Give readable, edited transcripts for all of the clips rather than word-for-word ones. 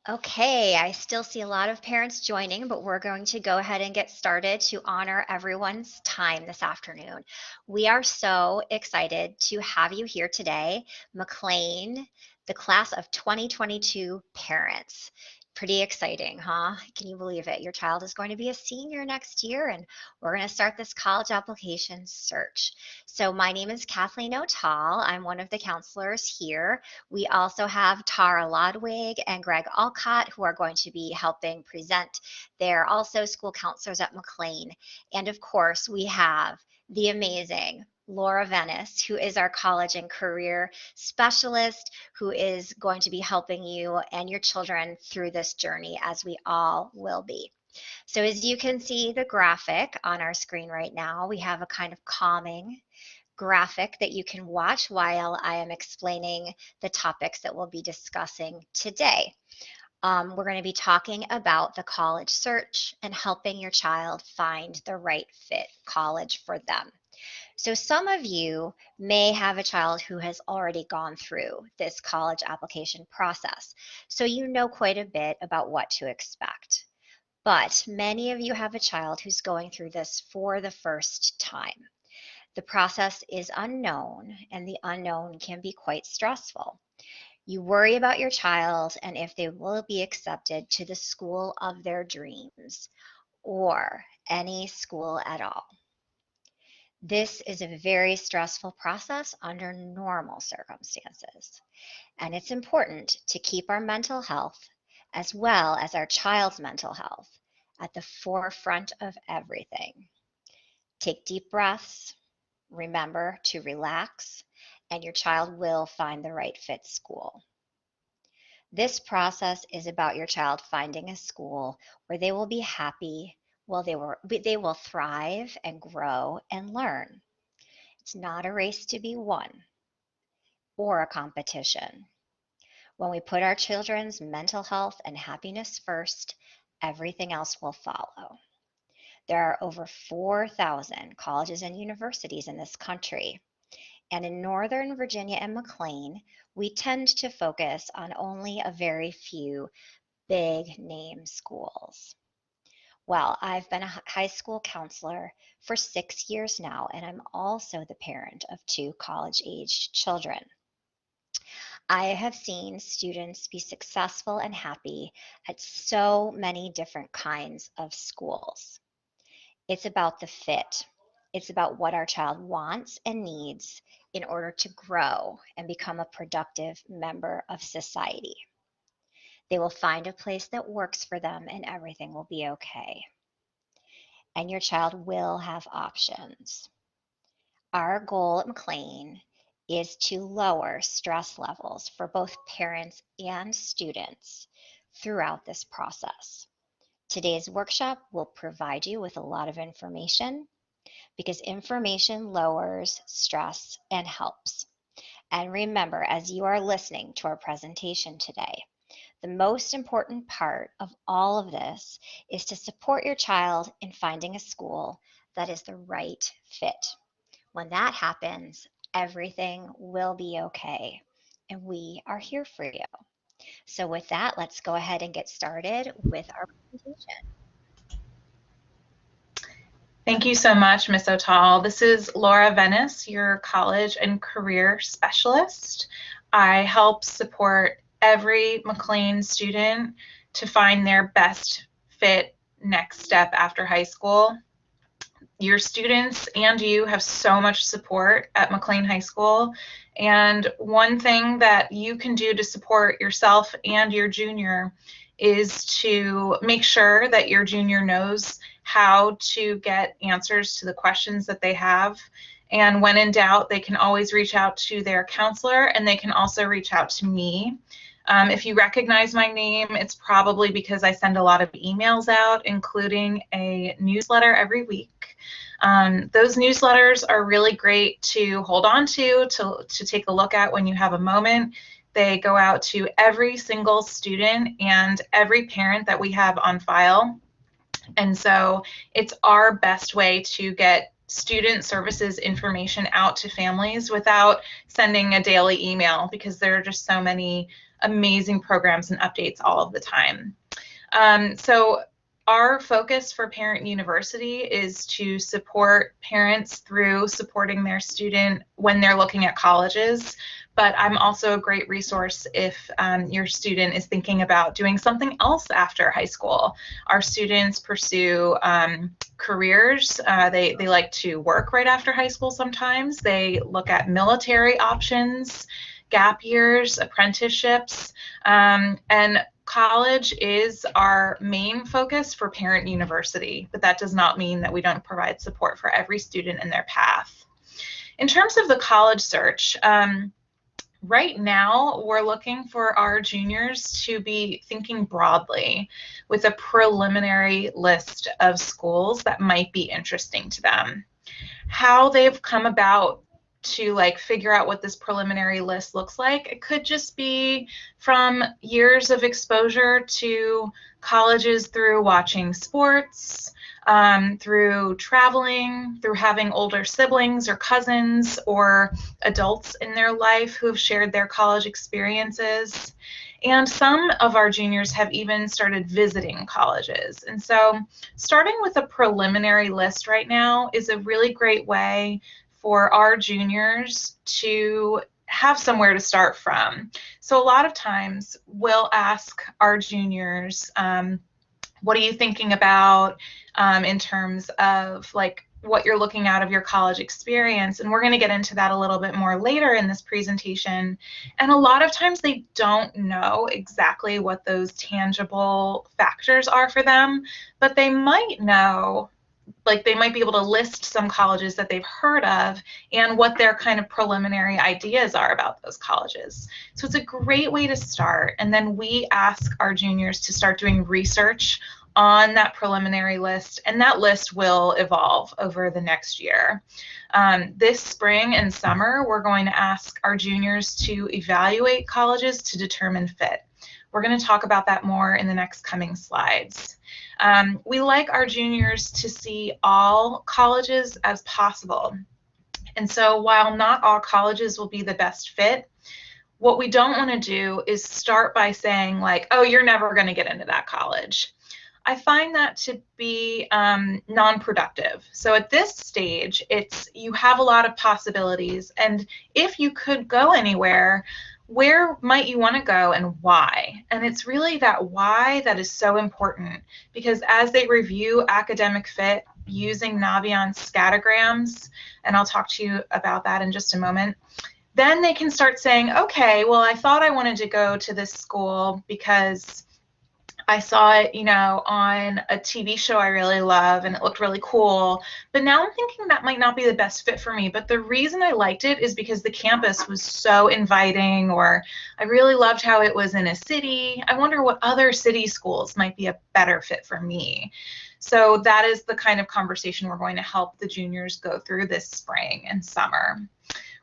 Okay, I still see a lot of parents joining, but we're going to go ahead and get started to honor everyone's time this afternoon. We are so excited to have you here today, McLean, the class of 2022 parents. Pretty exciting, huh? Can you believe it? Your child is going to be a senior next year, and we're going to start this college application search. So, my name is Kathleen O'Tall. I'm one of the counselors here. We also have Tara Lodwig and Greg Alcott, who are going to be helping present. They're also school counselors at McLean. And of course, we have the amazing Laura Venice, who is our college and career specialist, who is going to be helping you and your children through this journey, as we all will be. So as you can see the graphic on our screen right now, we have a kind of calming graphic that you can watch while I am explaining the topics that we'll be discussing today. We're going to be talking about the college search and helping your child find the right fit college for them. So some of you may have a child who has already gone through this college application process, so you know quite a bit about what to expect. But many of you have a child who's going through this for the first time. The process is unknown, and the unknown can be quite stressful. You worry about your child and if they will be accepted to the school of their dreams or any school at all. This is a very stressful process under normal circumstances, and it's important to keep our mental health as well as our child's mental health at the forefront of everything. Take deep breaths. Remember to relax, and your child will find the right fit school. This process is about your child finding a school where they will be happy, they will thrive and grow and learn. It's not a race to be won or a competition. When we put our children's mental health and happiness first, everything else will follow. There are over 4,000 colleges and universities in this country. And in Northern Virginia and McLean, we tend to focus on only a very few big name schools. Well, I've been a high school counselor for 6 years now, and I'm also the parent of two college-aged children. I have seen students be successful and happy at so many different kinds of schools. It's about the fit. It's about what our child wants and needs in order to grow and become a productive member of society. They will find a place that works for them and everything will be okay. And your child will have options. Our goal at McLean is to lower stress levels for both parents and students throughout this process. Today's workshop will provide you with a lot of information because information lowers stress and helps. And remember, as you are listening to our presentation today, the most important part of all of this is to support your child in finding a school that is the right fit. When that happens, everything will be okay, and we are here for you. So with that, let's go ahead and get started with our presentation. Thank you so much, Ms. O'Tall. This is Laura Venice, your college and career specialist. I help support every McLean student to find their best fit next step after high school. Your students and you have so much support at McLean High School, and one thing that you can do to support yourself and your junior is to make sure that your junior knows how to get answers to the questions that they have. And when in doubt, they can always reach out to their counselor, and they can also reach out to me. If you recognize my name, it's probably because I send a lot of emails out, including a newsletter every week. Those newsletters are really great to hold on to take a look at when you have a moment. They go out to every single student and every parent that we have on file. And so it's our best way to get student services information out to families without sending a daily email, because there are just so many amazing programs and updates all of the time. So our focus for Parent University is to support parents through supporting their student when they're looking at colleges. But I'm also a great resource if your student is thinking about doing something else after high school. Our students pursue careers. They like to work right after high school sometimes. They look at military options, gap years, apprenticeships, and college is our main focus for Parent University, but that does not mean that we don't provide support for every student in their path. In terms of the college search, right now we're looking for our juniors to be thinking broadly with a preliminary list of schools that might be interesting to them. How they've come about to like figure out what this preliminary list looks like, it could just be from years of exposure to colleges through watching sports, through traveling, through having older siblings or cousins or adults in their life who have shared their college experiences. And some of our juniors have even started visiting colleges. And so starting with a preliminary list right now is a really great way for our juniors to have somewhere to start from. So a lot of times we'll ask our juniors, what are you thinking about in terms of like what you're looking out of your college experience? And we're going to get into that a little bit more later in this presentation. And a lot of times they don't know exactly what those tangible factors are for them, but they might know, like they might be able to list some colleges that they've heard of and what their kind of preliminary ideas are about those colleges. So it's a great way to start. And then we ask our juniors to start doing research on that preliminary list, and that list will evolve over the next year. This spring and summer, we're going to ask our juniors to evaluate colleges to determine fit. We're going to talk about that more in the next coming slides. We like our juniors to see all colleges as possible. And so while not all colleges will be the best fit, what we don't want to do is start by saying like, oh, you're never going to get into that college. I find that to be non-productive. So at this stage, you have a lot of possibilities, and if you could go anywhere, where might you want to go and why? And it's really that why that is so important, because as they review academic fit using Naviance scattergrams, and I'll talk to you about that in just a moment, then they can start saying, okay, well, I thought I wanted to go to this school because I saw it, on a TV show I really love and it looked really cool. But now I'm thinking that might not be the best fit for me. But the reason I liked it is because the campus was so inviting, or I really loved how it was in a city. I wonder what other city schools might be a better fit for me. So that is the kind of conversation we're going to help the juniors go through this spring and summer.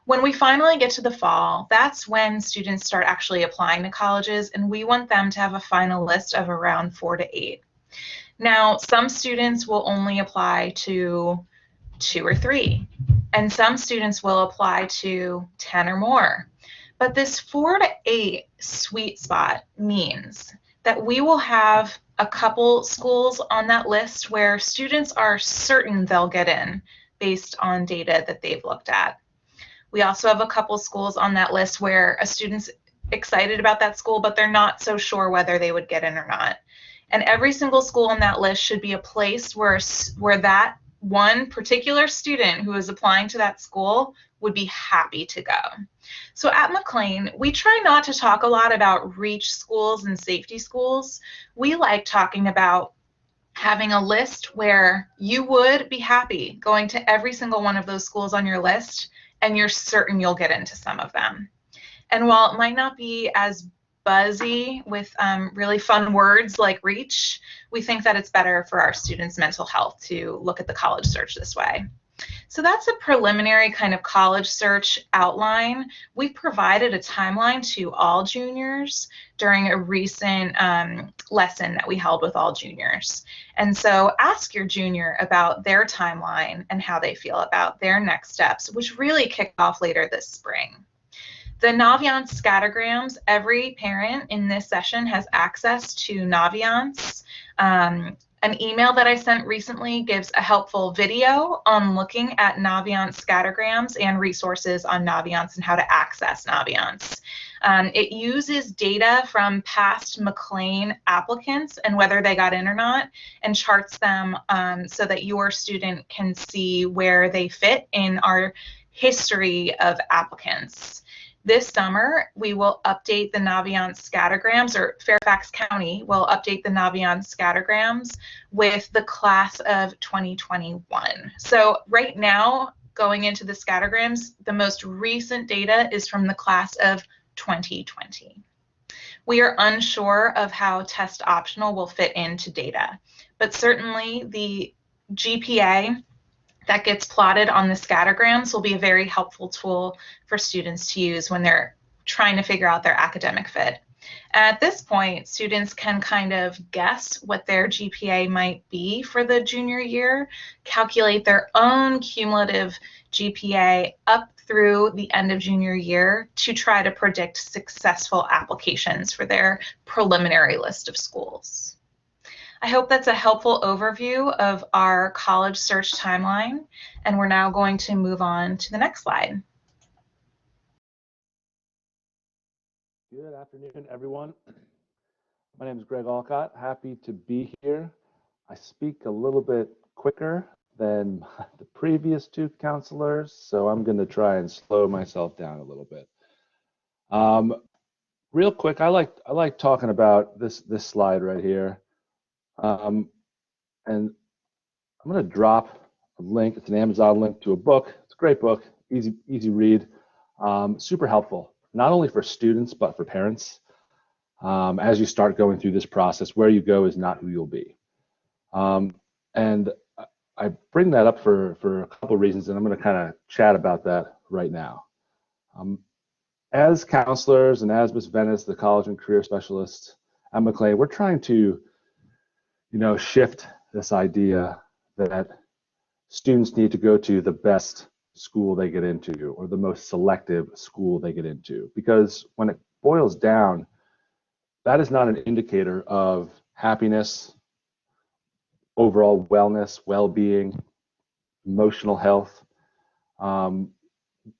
When we finally get to the fall, that's when students start actually applying to colleges, and we want them to have a final list of around 4 to 8. Now, some students will only apply to 2 or 3, and some students will apply to 10 or more. But this 4 to 8 sweet spot means that we will have a couple schools on that list where students are certain they'll get in based on data that they've looked at. We also have a couple schools on that list where a student's excited about that school, but they're not so sure whether they would get in or not. And every single school on that list should be a place where that one particular student who is applying to that school would be happy to go. So at McLean, we try not to talk a lot about reach schools and safety schools. We like talking about having a list where you would be happy going to every single one of those schools on your list, and you're certain you'll get into some of them. And while it might not be as buzzy with really fun words like reach, we think that it's better for our students' mental health to look at the college search this way. So that's a preliminary kind of college search outline. We provided a timeline to all juniors during a recent lesson that we held with all juniors. And so ask your junior about their timeline and how they feel about their next steps, which really kick off later this spring. The Naviance scattergrams, every parent in this session has access to Naviance. An email that I sent recently gives a helpful video on looking at Naviance scattergrams and resources on Naviance and how to access Naviance. It uses data from past McLean applicants and whether they got in or not, and charts them so that your student can see where they fit in our history of applicants. This summer, we will update the Naviance scattergrams, or Fairfax County will update the Naviance scattergrams with the class of 2021. So right now, going into the scattergrams, the most recent data is from the class of 2020. We are unsure of how test optional will fit into data, but certainly the GPA that gets plotted on the scattergrams will be a very helpful tool for students to use when they're trying to figure out their academic fit. At this point, students can kind of guess what their GPA might be for the junior year, calculate their own cumulative GPA up through the end of junior year to try to predict successful applications for their preliminary list of schools. I hope that's a helpful overview of our college search timeline, and we're now going to move on to the next slide. Good afternoon, everyone. My name is Greg Alcott. Happy to be here. I speak a little bit quicker than the previous two counselors, so I'm going to try and slow myself down a little bit. Real quick, I like talking about this slide right here. And I'm going to drop a link. It's an Amazon link to a book. It's a great book, easy read, super helpful, not only for students, but for parents. As you start going through this process, where you go is not who you'll be. And I bring that up for a couple of reasons, and I'm going to kind of chat about that right now. As counselors and as Ms. Venice, the college and career specialist at McLean, we're trying to shift this idea that students need to go to the best school they get into or the most selective school they get into. Because when it boils down, that is not an indicator of happiness, overall wellness, well-being, emotional health.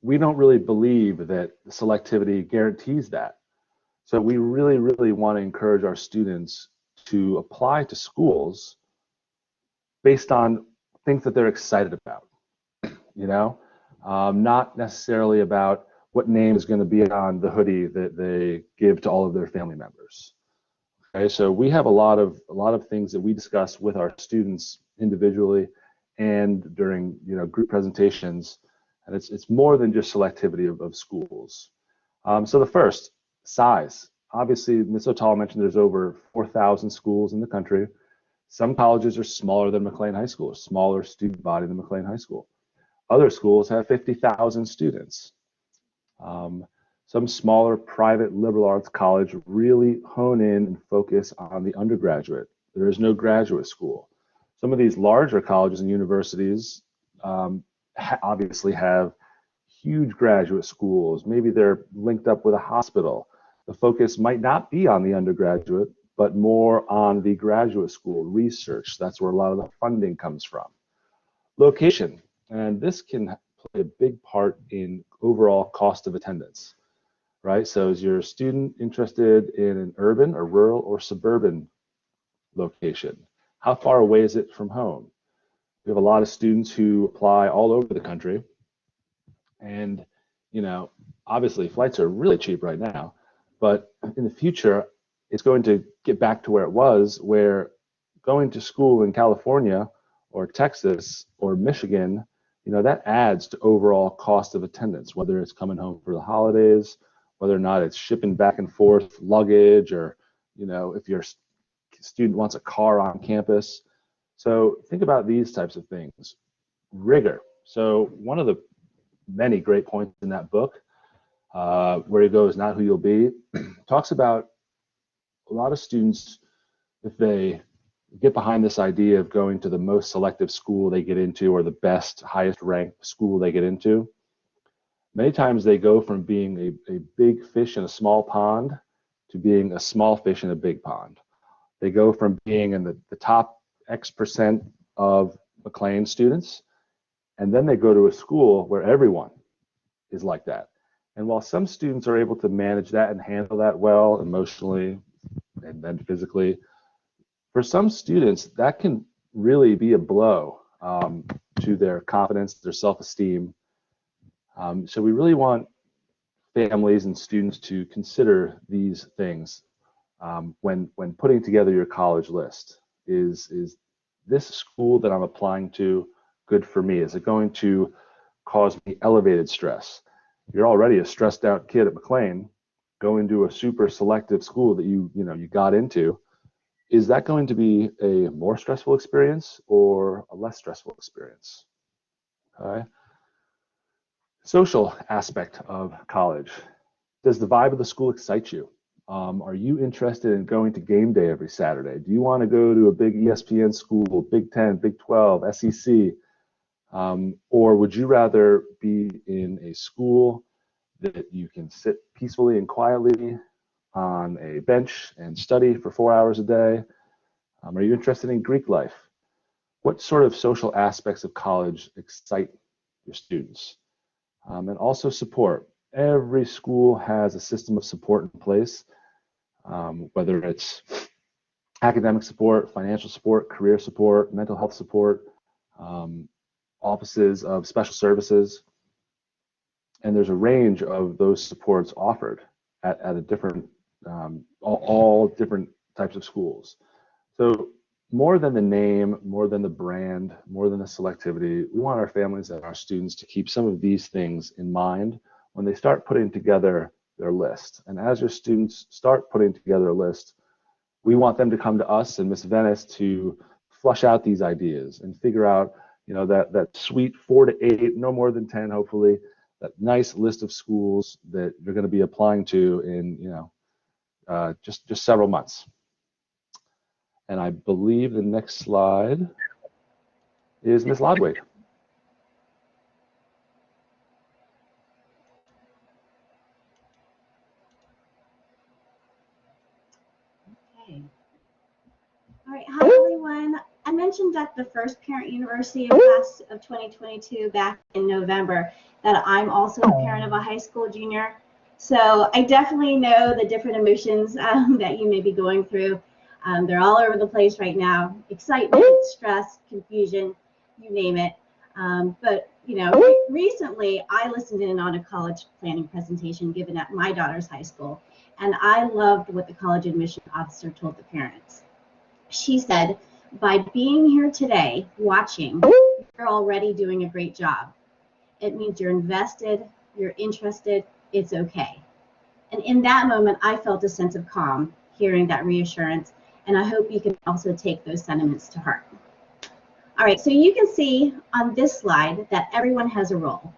We don't really believe that selectivity guarantees that. So we really want to encourage our students to apply to schools based on things that they're excited about, not necessarily about what name is going to be on the hoodie that they give to all of their family members. Okay, so we have a lot of things that we discuss with our students individually and during group presentations, and it's more than just selectivity of schools. So the first, size. Obviously, Ms. O'Tall mentioned there's over 4,000 schools in the country. Some colleges are smaller than McLean High School, smaller student body than McLean High School. Other schools have 50,000 students. Some smaller private liberal arts college really hone in and focus on the undergraduate. There is no graduate school. Some of these larger colleges and universities obviously have huge graduate schools. Maybe they're linked up with a hospital. The focus might not be on the undergraduate, but more on the graduate school research. That's where a lot of the funding comes from. Location, and this can play a big part in overall cost of attendance, right? So is your student interested in an urban or rural or suburban location? How far away is it from home? We have a lot of students who apply all over the country, and obviously flights are really cheap right now, but in the future, it's going to get back to where it was, where going to school in California or Texas or Michigan, that adds to overall cost of attendance, whether it's coming home for the holidays, whether or not it's shipping back and forth luggage, or if your student wants a car on campus. So think about these types of things. Rigor. So one of the many great points in that book, where he goes, not who you'll be, talks about a lot of students, if they get behind this idea of going to the most selective school they get into or the best, highest ranked school they get into, many times they go from being a big fish in a small pond to being a small fish in a big pond. They go from being in the top X percent of McLean students, and then they go to a school where everyone is like that. And while some students are able to manage that and handle that well emotionally and then physically, for some students, that can really be a blow to their confidence, their self-esteem. So we really want families and students to consider these things when putting together your college list. Is this school that I'm applying to good for me? Is it going to cause me elevated stress? You're already a stressed out kid at McLean, going to a super selective school that you got into. Is that going to be a more stressful experience or a less stressful experience? Okay. Social aspect of college. Does the vibe of the school excite you? Are you interested in going to game day every Saturday? Do you want to go to a big ESPN school, Big 10, Big 12, SEC? Or would you rather be in a school that you can sit peacefully and quietly on a bench and study for 4 hours a day? Are you interested in Greek life? What sort of social aspects of college excite your students? And also support. Every school has a system of support in place, whether it's academic support, financial support, career support, mental health support, offices of special services. And there's a range of those supports offered at a different, all different types of schools. So more than the name, more than the brand, more than the selectivity, we want our families and our students to keep some of these things in mind when they start putting together their list. And as your students start putting together a list, we want them to come to us and Miss Venice to flush out these ideas and figure out, that sweet 4 to 8, no more than 10, hopefully, that nice list of schools that you're going to be applying to in, just several months. And I believe the next slide is Ms. Lodwig. Okay. All right. Hi, everyone. I mentioned at the first Parent University of class of 2022 back in November that I'm also a parent of a high school junior. So I definitely know the different emotions that you may be going through. They're all over the place right now. Excitement, stress, confusion, you name it. But recently I listened in on a college planning presentation given at my daughter's high school, and I loved what the college admission officer told the parents. She said, by being here today, watching, you're already doing a great job. It means you're invested, you're interested, it's okay. And in that moment, I felt a sense of calm hearing that reassurance, and I hope you can also take those sentiments to heart. All right, so you can see on this slide that everyone has a role.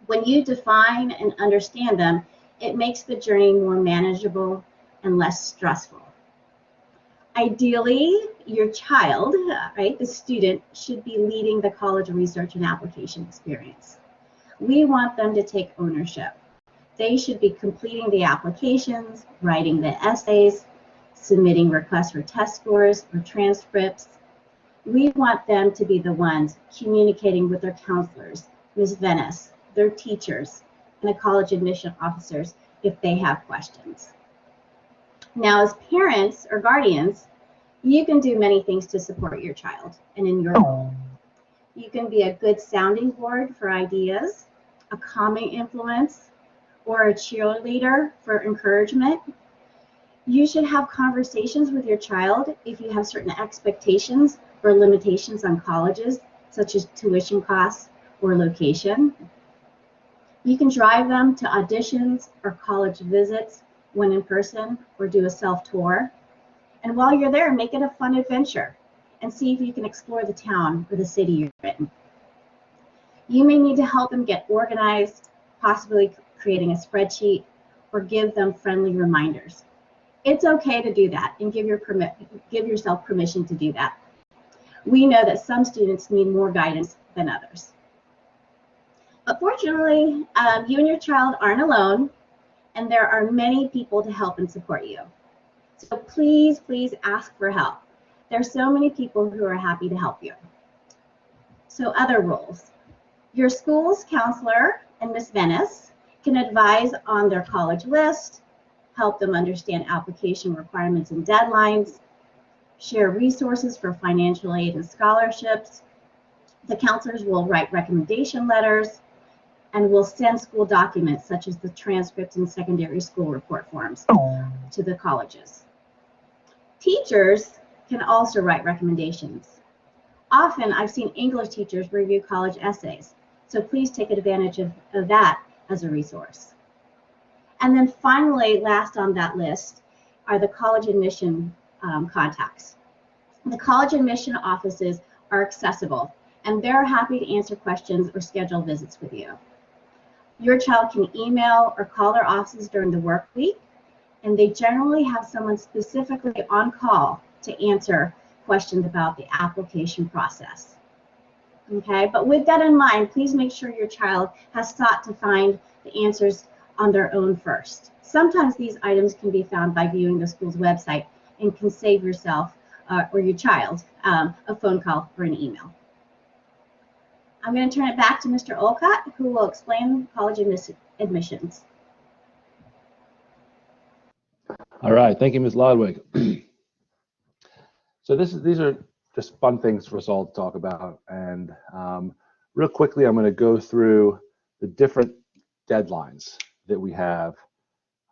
When you define and understand them, it makes the journey more manageable and less stressful. Ideally, your child, right, the student, should be leading the college research and application experience. We want them to take ownership. They should be completing the applications, writing the essays, submitting requests for test scores or transcripts. We want them to be the ones communicating with their counselors, Ms. Venice, their teachers, and the college admission officers if they have questions. Now, as parents or guardians, you can do many things to support your child and in your role. You can be a good sounding board for ideas, a calming influence, or a cheerleader for encouragement. You should have conversations with your child if you have certain expectations or limitations on colleges, such as tuition costs or location. You can drive them to auditions or college visits when in person, or do a self-tour. And while you're there, make it a fun adventure and see if you can explore the town or the city you're in. You may need to help them get organized, possibly creating a spreadsheet, or give them friendly reminders. It's okay to do that and give yourself permission to do that. We know that some students need more guidance than others. But fortunately, you and your child aren't alone, and there are many people to help and support you. So please, please ask for help. There are so many people who are happy to help you. So other rules. Your school's counselor and Ms. Venice can advise on their college list, help them understand application requirements and deadlines, share resources for financial aid and scholarships. The counselors will write recommendation letters and will send school documents such as the transcripts and secondary school report forms to the colleges. Teachers can also write recommendations. Often I've seen English teachers review college essays, so please take advantage of that as a resource. And then finally, last on that list are the college admission contacts. The college admission offices are accessible, and they're happy to answer questions or schedule visits with you. Your child can email or call their offices during the work week, and they generally have someone specifically on call to answer questions about the application process. Okay, but with that in mind, please make sure your child has sought to find the answers on their own first. Sometimes these items can be found by viewing the school's website and can save yourself or your child a phone call or an email. I'm going to turn it back to Mr. Olcott, who will explain college admissions. All right, thank you, Ms. Lodwig. So these are just fun things for us all to talk about. And real quickly, I'm going to go through the different deadlines that we have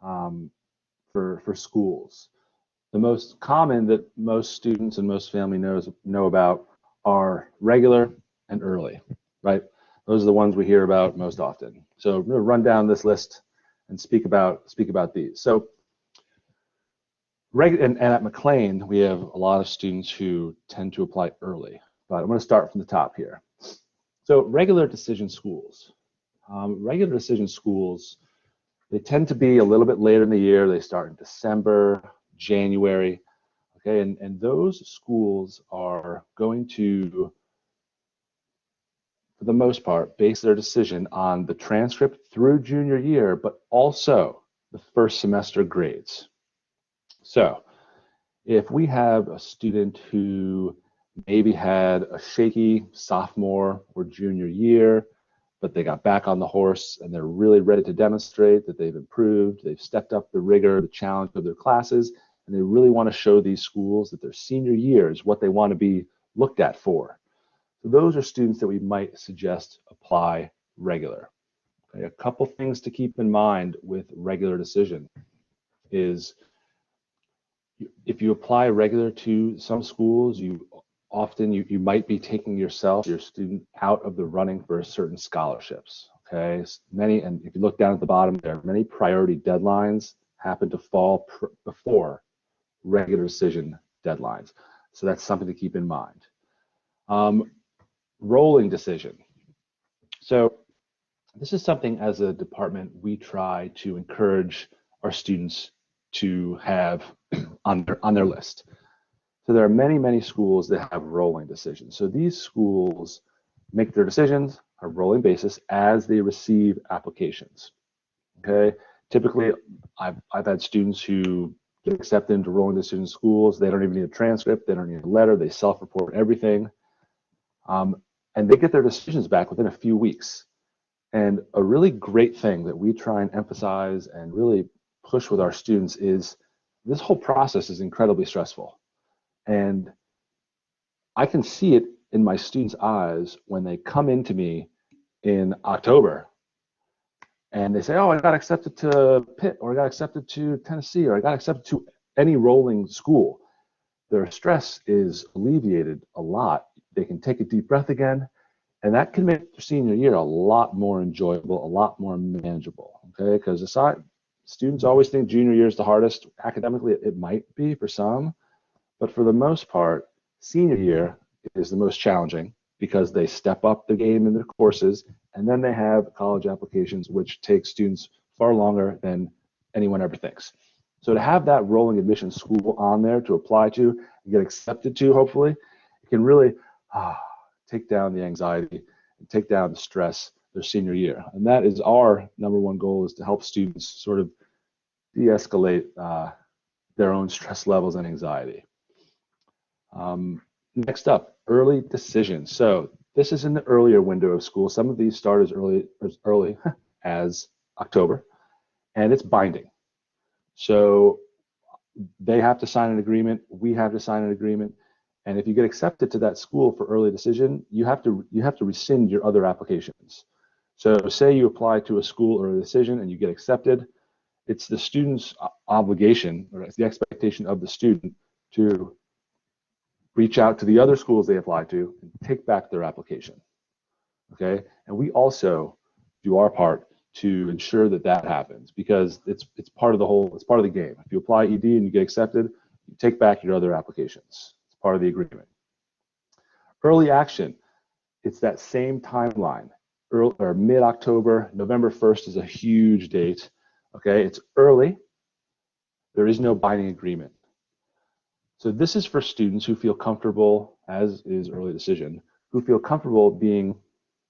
for schools. The most common that most students and most family know about are regular and early, right? Those are the ones we hear about most often. So I'm going to run down this list and speak about these. So and at McLean, we have a lot of students who tend to apply early, but I'm going to start from the top here. So regular decision schools. Regular decision schools, they tend to be a little bit later in the year. They start in December, January, okay? And those schools are going to, for the most part, base their decision on the transcript through junior year, but also the first semester grades. So if we have a student who maybe had a shaky sophomore or junior year, but they got back on the horse and they're really ready to demonstrate that they've improved, they've stepped up the rigor, the challenge of their classes, and they really want to show these schools that their senior year is what they want to be looked at for. So those are students that we might suggest apply regular. Okay, a couple things to keep in mind with regular decision is if you apply regular to some schools, you might be taking your student out of the running for certain scholarships. Okay, and if you look down at the bottom, there are many priority deadlines happen to fall before regular decision deadlines. So that's something to keep in mind. Rolling decision. So this is something as a department we try to encourage our students to have on their list. So there are many, many schools that have rolling decisions. So these schools make their decisions on a rolling basis as they receive applications. Okay, typically I've had students who get accepted into rolling decision schools. They don't even need a transcript. They don't need a letter. They self-report everything. And they get their decisions back within a few weeks. And a really great thing that we try and emphasize and really push with our students is this whole process is incredibly stressful. And I can see it in my students' eyes when they come into me in October and they say, oh, I got accepted to Pitt, or I got accepted to Tennessee, or I got accepted to any rolling school. Their stress is alleviated a lot. They can take a deep breath again, and that can make their senior year a lot more enjoyable, a lot more manageable, okay? Because students always think junior year is the hardest. Academically, it might be for some, but for the most part, senior year is the most challenging, because they step up the game in their courses, and then they have college applications, which take students far longer than anyone ever thinks. So to have that rolling admission school on there to apply to and get accepted to, hopefully, it can really take down the anxiety and take down the stress their senior year. And that is our number one goal, is to help students sort of de-escalate their own stress levels and anxiety. Next up, early decisions. So this is in the earlier window of school. Some of these start as early as October, and it's binding. So they have to sign an agreement, we have to sign an agreement, and if you get accepted to that school for early decision, you have to rescind your other applications. So say you apply to a school early decision and you get accepted, it's the student's obligation, or it's the expectation of the student, to reach out to the other schools they apply to and take back their application. Okay, and we also do our part to ensure that that happens, because it's part of the whole, it's part of the game. If you apply ED and you get accepted, you take back your other applications. It's part of the agreement. Early action, it's that same timeline. Early, or mid-October, November 1st is a huge date. Okay, it's early. There is no binding agreement. So this is for students who feel comfortable, as is early decision, who feel comfortable being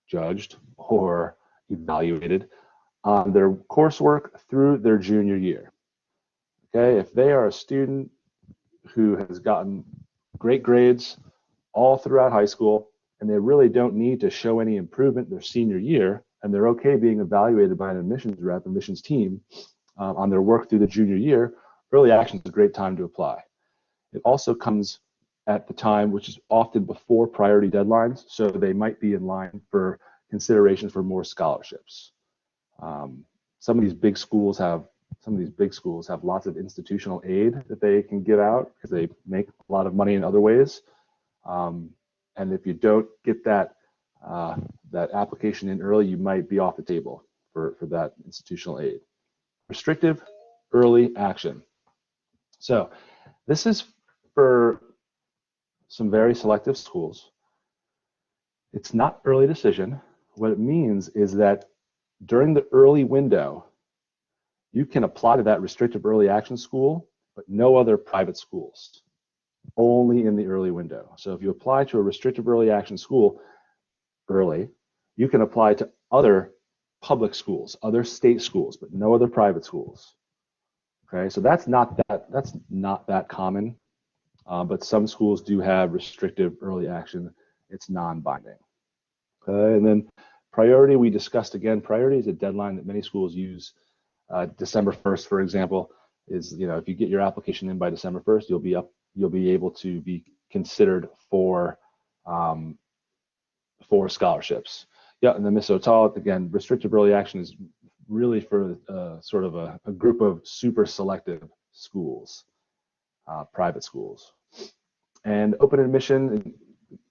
judged or evaluated on their coursework through their junior year. Okay, if they are a student who has gotten great grades all throughout high school, and they really don't need to show any improvement their senior year, and they're okay being evaluated by an admissions rep, admissions team on their work through the junior year, early action is a great time to apply. It also comes at the time which is often before priority deadlines, so they might be in line for consideration for more scholarships. Some of these big schools have lots of institutional aid that they can give out because they make a lot of money in other ways. And if you don't get that application in early, you might be off the table for that institutional aid. Restrictive early action. So this is for some very selective schools. It's not early decision. What it means is that during the early window, you can apply to that restrictive early action school, but no other private schools, only in the early window. So if you apply to a restrictive early action school early, you can apply to other public schools, other state schools, but no other private schools. Okay, so that's not that common, but some schools do have restrictive early action. It's non-binding. Okay, and then priority, we discussed again. Priority is a deadline that many schools use. December 1st, for example, is, if you get your application in by December 1st, you'll be able to be considered for scholarships. Yeah, and then Ms. O'Tall, again, restrictive early action is really for sort of a group of super selective schools, private schools. And open admission,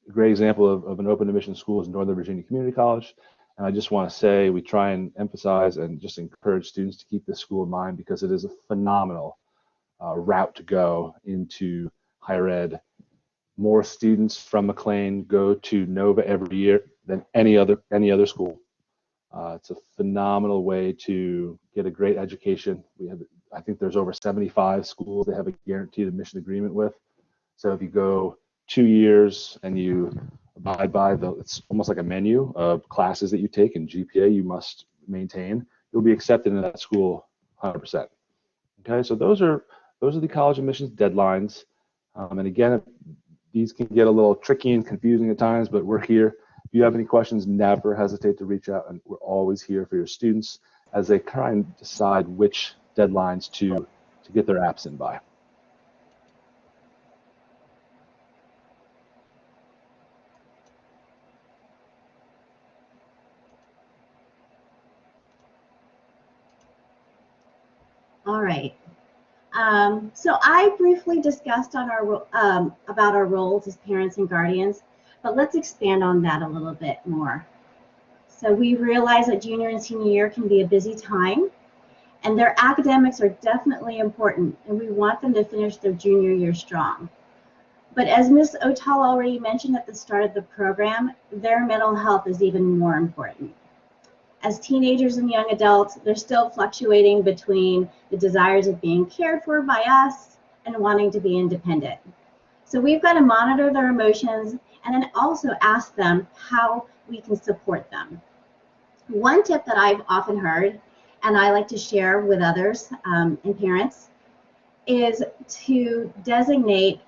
a great example of an open admission school is Northern Virginia Community College. And I just want to say we try and emphasize and just encourage students to keep this school in mind, because it is a phenomenal route to go into higher ed. More students from McLean go to Nova every year than any other school. It's a phenomenal way to get a great education. I think there's over 75 schools they have a guaranteed admission agreement with. So if you go 2 years and you abide by it's almost like a menu of classes that you take and GPA you must maintain, you'll be accepted into that school 100%. Okay, so those are the college admissions deadlines. And again, these can get a little tricky and confusing at times, but we're here. If you have any questions, never hesitate to reach out, and we're always here for your students as they try and decide which deadlines to get their apps in by. All right. So I briefly discussed on about our roles as parents and guardians, but let's expand on that a little bit more. So we realize that junior and senior year can be a busy time, and their academics are definitely important, and we want them to finish their junior year strong. But as Ms. Otal already mentioned at the start of the program, their mental health is even more important. As teenagers and young adults, they're still fluctuating between the desires of being cared for by us and wanting to be independent. So we've got to monitor their emotions and then also ask them how we can support them. One tip that I've often heard, and I like to share with others and parents, is to designate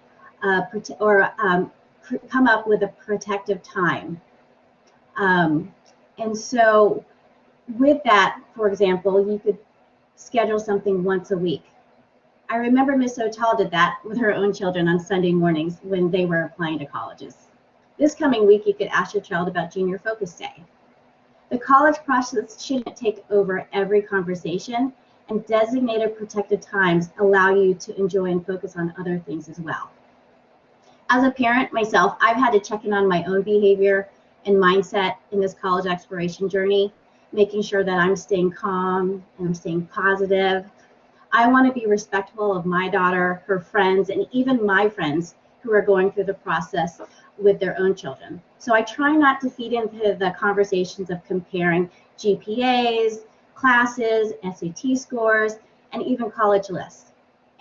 come up with a protective time. And so with that, for example, you could schedule something once a week. I remember Miss Otal did that with her own children on Sunday mornings when they were applying to colleges. This coming week, you could ask your child about Junior Focus Day. The college process shouldn't take over every conversation, and designated protected times allow you to enjoy and focus on other things as well. As a parent myself, I've had to check in on my own behavior and mindset in this college exploration journey, making sure that I'm staying calm and I'm staying positive. I want to be respectful of my daughter, her friends, and even my friends who are going through the process with their own children. So I try not to feed into the conversations of comparing GPAs, classes, SAT scores, and even college lists.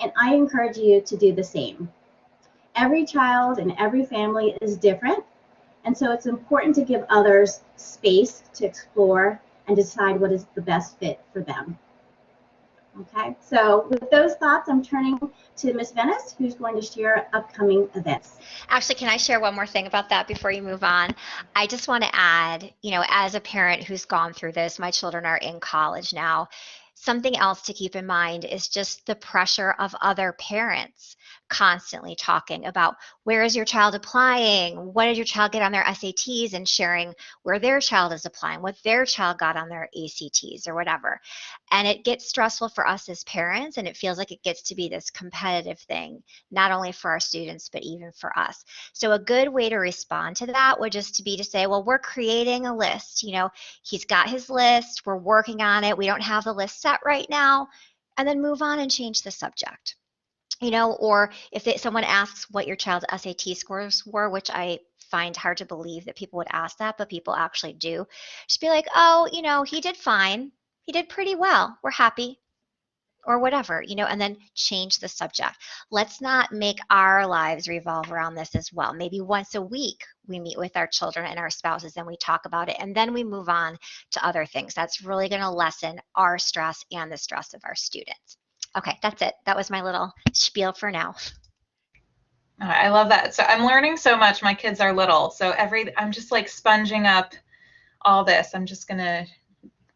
And I encourage you to do the same. Every child and every family is different, and so it's important to give others space to explore and decide what is the best fit for them. Okay, so with those thoughts, I'm turning to Ms. Venice, who's going to share upcoming events. Actually, can I share one more thing about that before you move on? I just want to add, as a parent who's gone through this, my children are in college now. Something else to keep in mind is just the pressure of other parents constantly talking about where is your child applying? What did your child get on their SATs, and sharing where their child is applying, what their child got on their ACTs or whatever. And it gets stressful for us as parents, and it feels like it gets to be this competitive thing, not only for our students, but even for us. So a good way to respond to that would just to be to say, well, we're creating a list. He's got his list, we're working on it, we don't have the list set right now, and then move on and change the subject. Or if someone asks what your child's SAT scores were, which I find hard to believe that people would ask that, but people actually do, just be like, oh, he did fine. He did pretty well. We're happy. Or whatever, and then change the subject. Let's not make our lives revolve around this as well. Maybe once a week we meet with our children and our spouses and we talk about it, and then we move on to other things. That's really going to lessen our stress and the stress of our students. Okay, that's it. That was my little spiel for now. I love that. So I'm learning so much. My kids are little, so I'm just like sponging up all this. I'm just gonna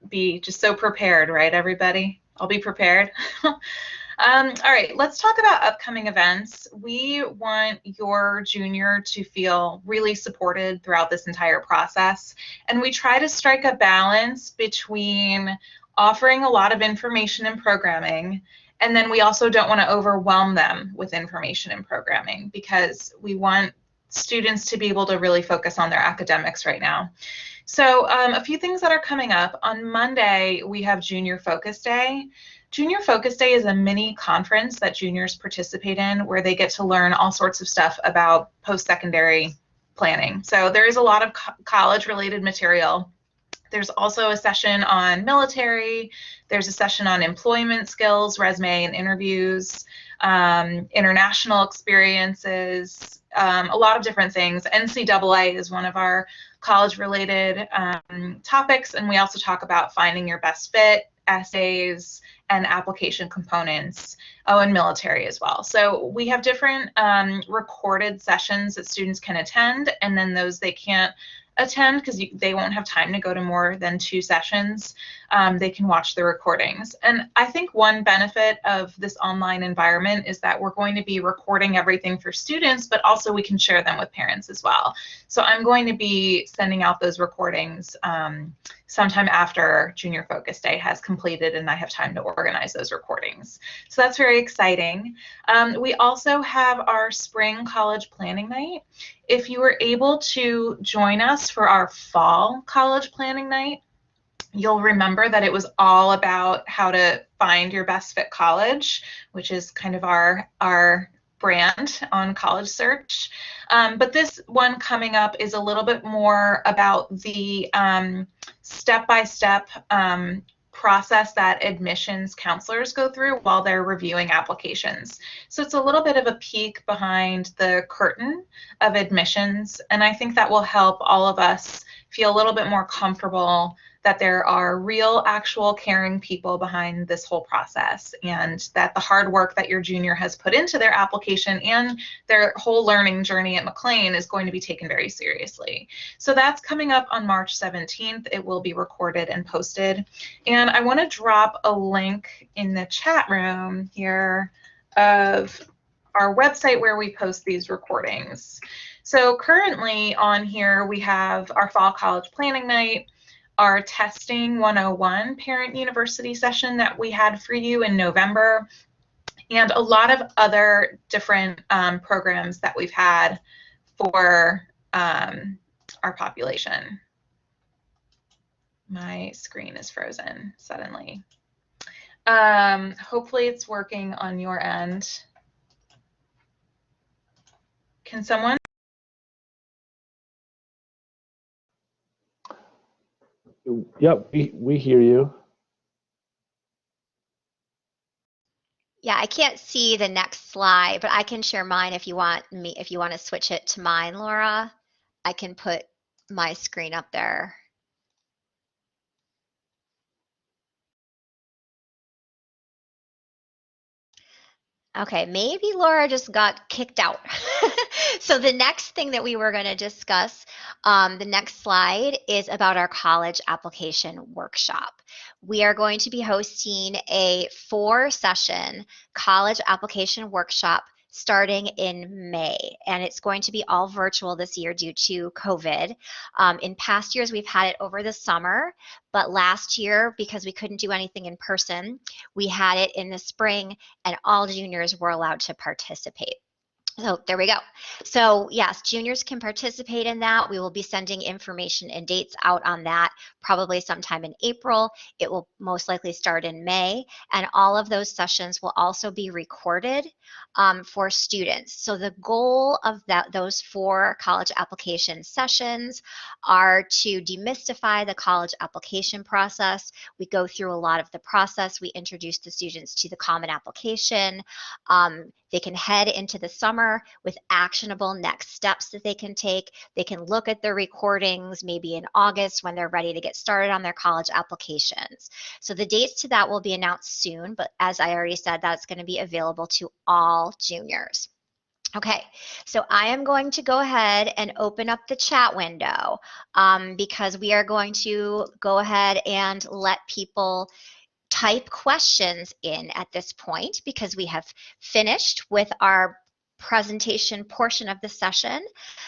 be just so prepared, right, everybody? I'll be prepared. All right, let's talk about upcoming events. We want your junior to feel really supported throughout this entire process, and we try to strike a balance between offering a lot of information and programming, and then we also don't want to overwhelm them with information and programming, because we want students to be able to really focus on their academics right now. So a few things that are coming up. On Monday, we have Junior Focus Day. Junior Focus Day is a mini conference that juniors participate in where they get to learn all sorts of stuff about post-secondary planning. So there is a lot of college-related material. There's also a session on military. There's a session on employment skills, resume and interviews, international experiences, a lot of different things. NCAA is one of our college-related topics, and we also talk about finding your best fit, essays, and application components, and military as well. So we have different recorded sessions that students can attend, and then those they can't attend because they won't have time to go to more than 2 sessions. They can watch the recordings. And I think one benefit of this online environment is that we're going to be recording everything for students, but also we can share them with parents as well. So I'm going to be sending out those recordings sometime after Junior Focus Day has completed and I have time to organize those recordings. So that's very exciting. We also have our spring college planning night. If you were able to join us for our fall college planning night, you'll remember that it was all about how to find your best fit college, which is kind of our brand on College Search. But this one coming up is a little bit more about the step-by-step process that admissions counselors go through while they're reviewing applications. So it's a little bit of a peek behind the curtain of admissions, and I think that will help all of us feel a little bit more comfortable that there are real, actual, caring people behind this whole process, and that the hard work that your junior has put into their application and their whole learning journey at McLean is going to be taken very seriously. So that's coming up on March 17th. It will be recorded and posted. And I want to drop a link in the chat room here of our website where we post these recordings. So currently on here we have our Fall College Planning Night, our Testing 101 Parent University session that we had for you in November, and a lot of other different programs that we've had for our population. My screen is frozen suddenly. Hopefully it's working on your end. Can someone? Yep, we hear you. Yeah, I can't see the next slide, but I can share mine if you want to switch it to mine, Laura. I can put my screen up there. Okay, maybe Laura just got kicked out. So the next thing that we were going to discuss, the next slide, is about our college application workshop. We are going to be hosting a 4-session college application workshop starting in May, and it's going to be all virtual this year due to COVID. In past years, we've had it over the summer, but last year, because we couldn't do anything in person, we had it in the spring, and all juniors were allowed to participate. So there we go. So yes, juniors can participate in that. We will be sending information and dates out on that probably sometime in April. It will most likely start in May, and all of those sessions will also be recorded for students. So the goal of those 4 college application sessions are to demystify the college application process. We go through a lot of the process. We introduce the students to the Common Application. They can head into the summer with actionable next steps that they can take. They can look at the recordings maybe in August when they're ready to get started on their college applications. So the dates to that will be announced soon, but as I already said, that's going to be available to all juniors. Okay, so I am going to go ahead and open up the chat window because we are going to go ahead and let people type questions in at this point because we have finished with our presentation portion of the session.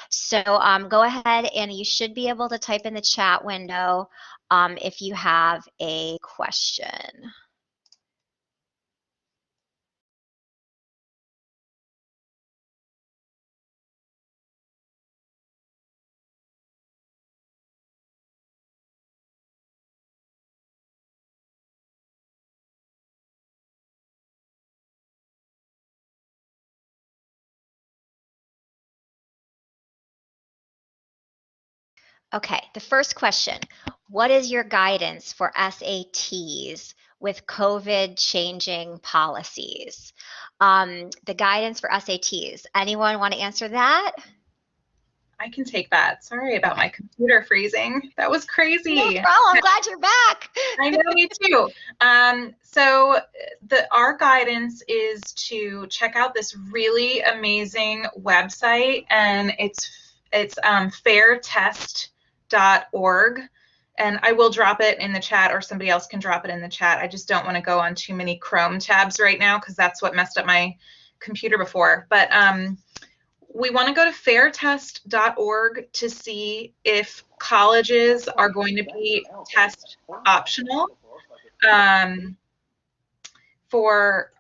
So go ahead and you should be able to type in the chat window if you have a question. Okay, the first question, what is your guidance for SATs with COVID changing policies? The guidance for SATs, anyone want to answer that? I can take that. Sorry about my computer freezing. That was crazy. No problem, I'm glad you're back. I know, me too. So our guidance is to check out this really amazing website, and it's fairtest.org. And I will drop it in the chat, or somebody else can drop it in the chat. I just don't want to go on too many Chrome tabs right now because that's what messed up my computer before. But we want to go to fairtest.org to see if colleges are going to be test optional for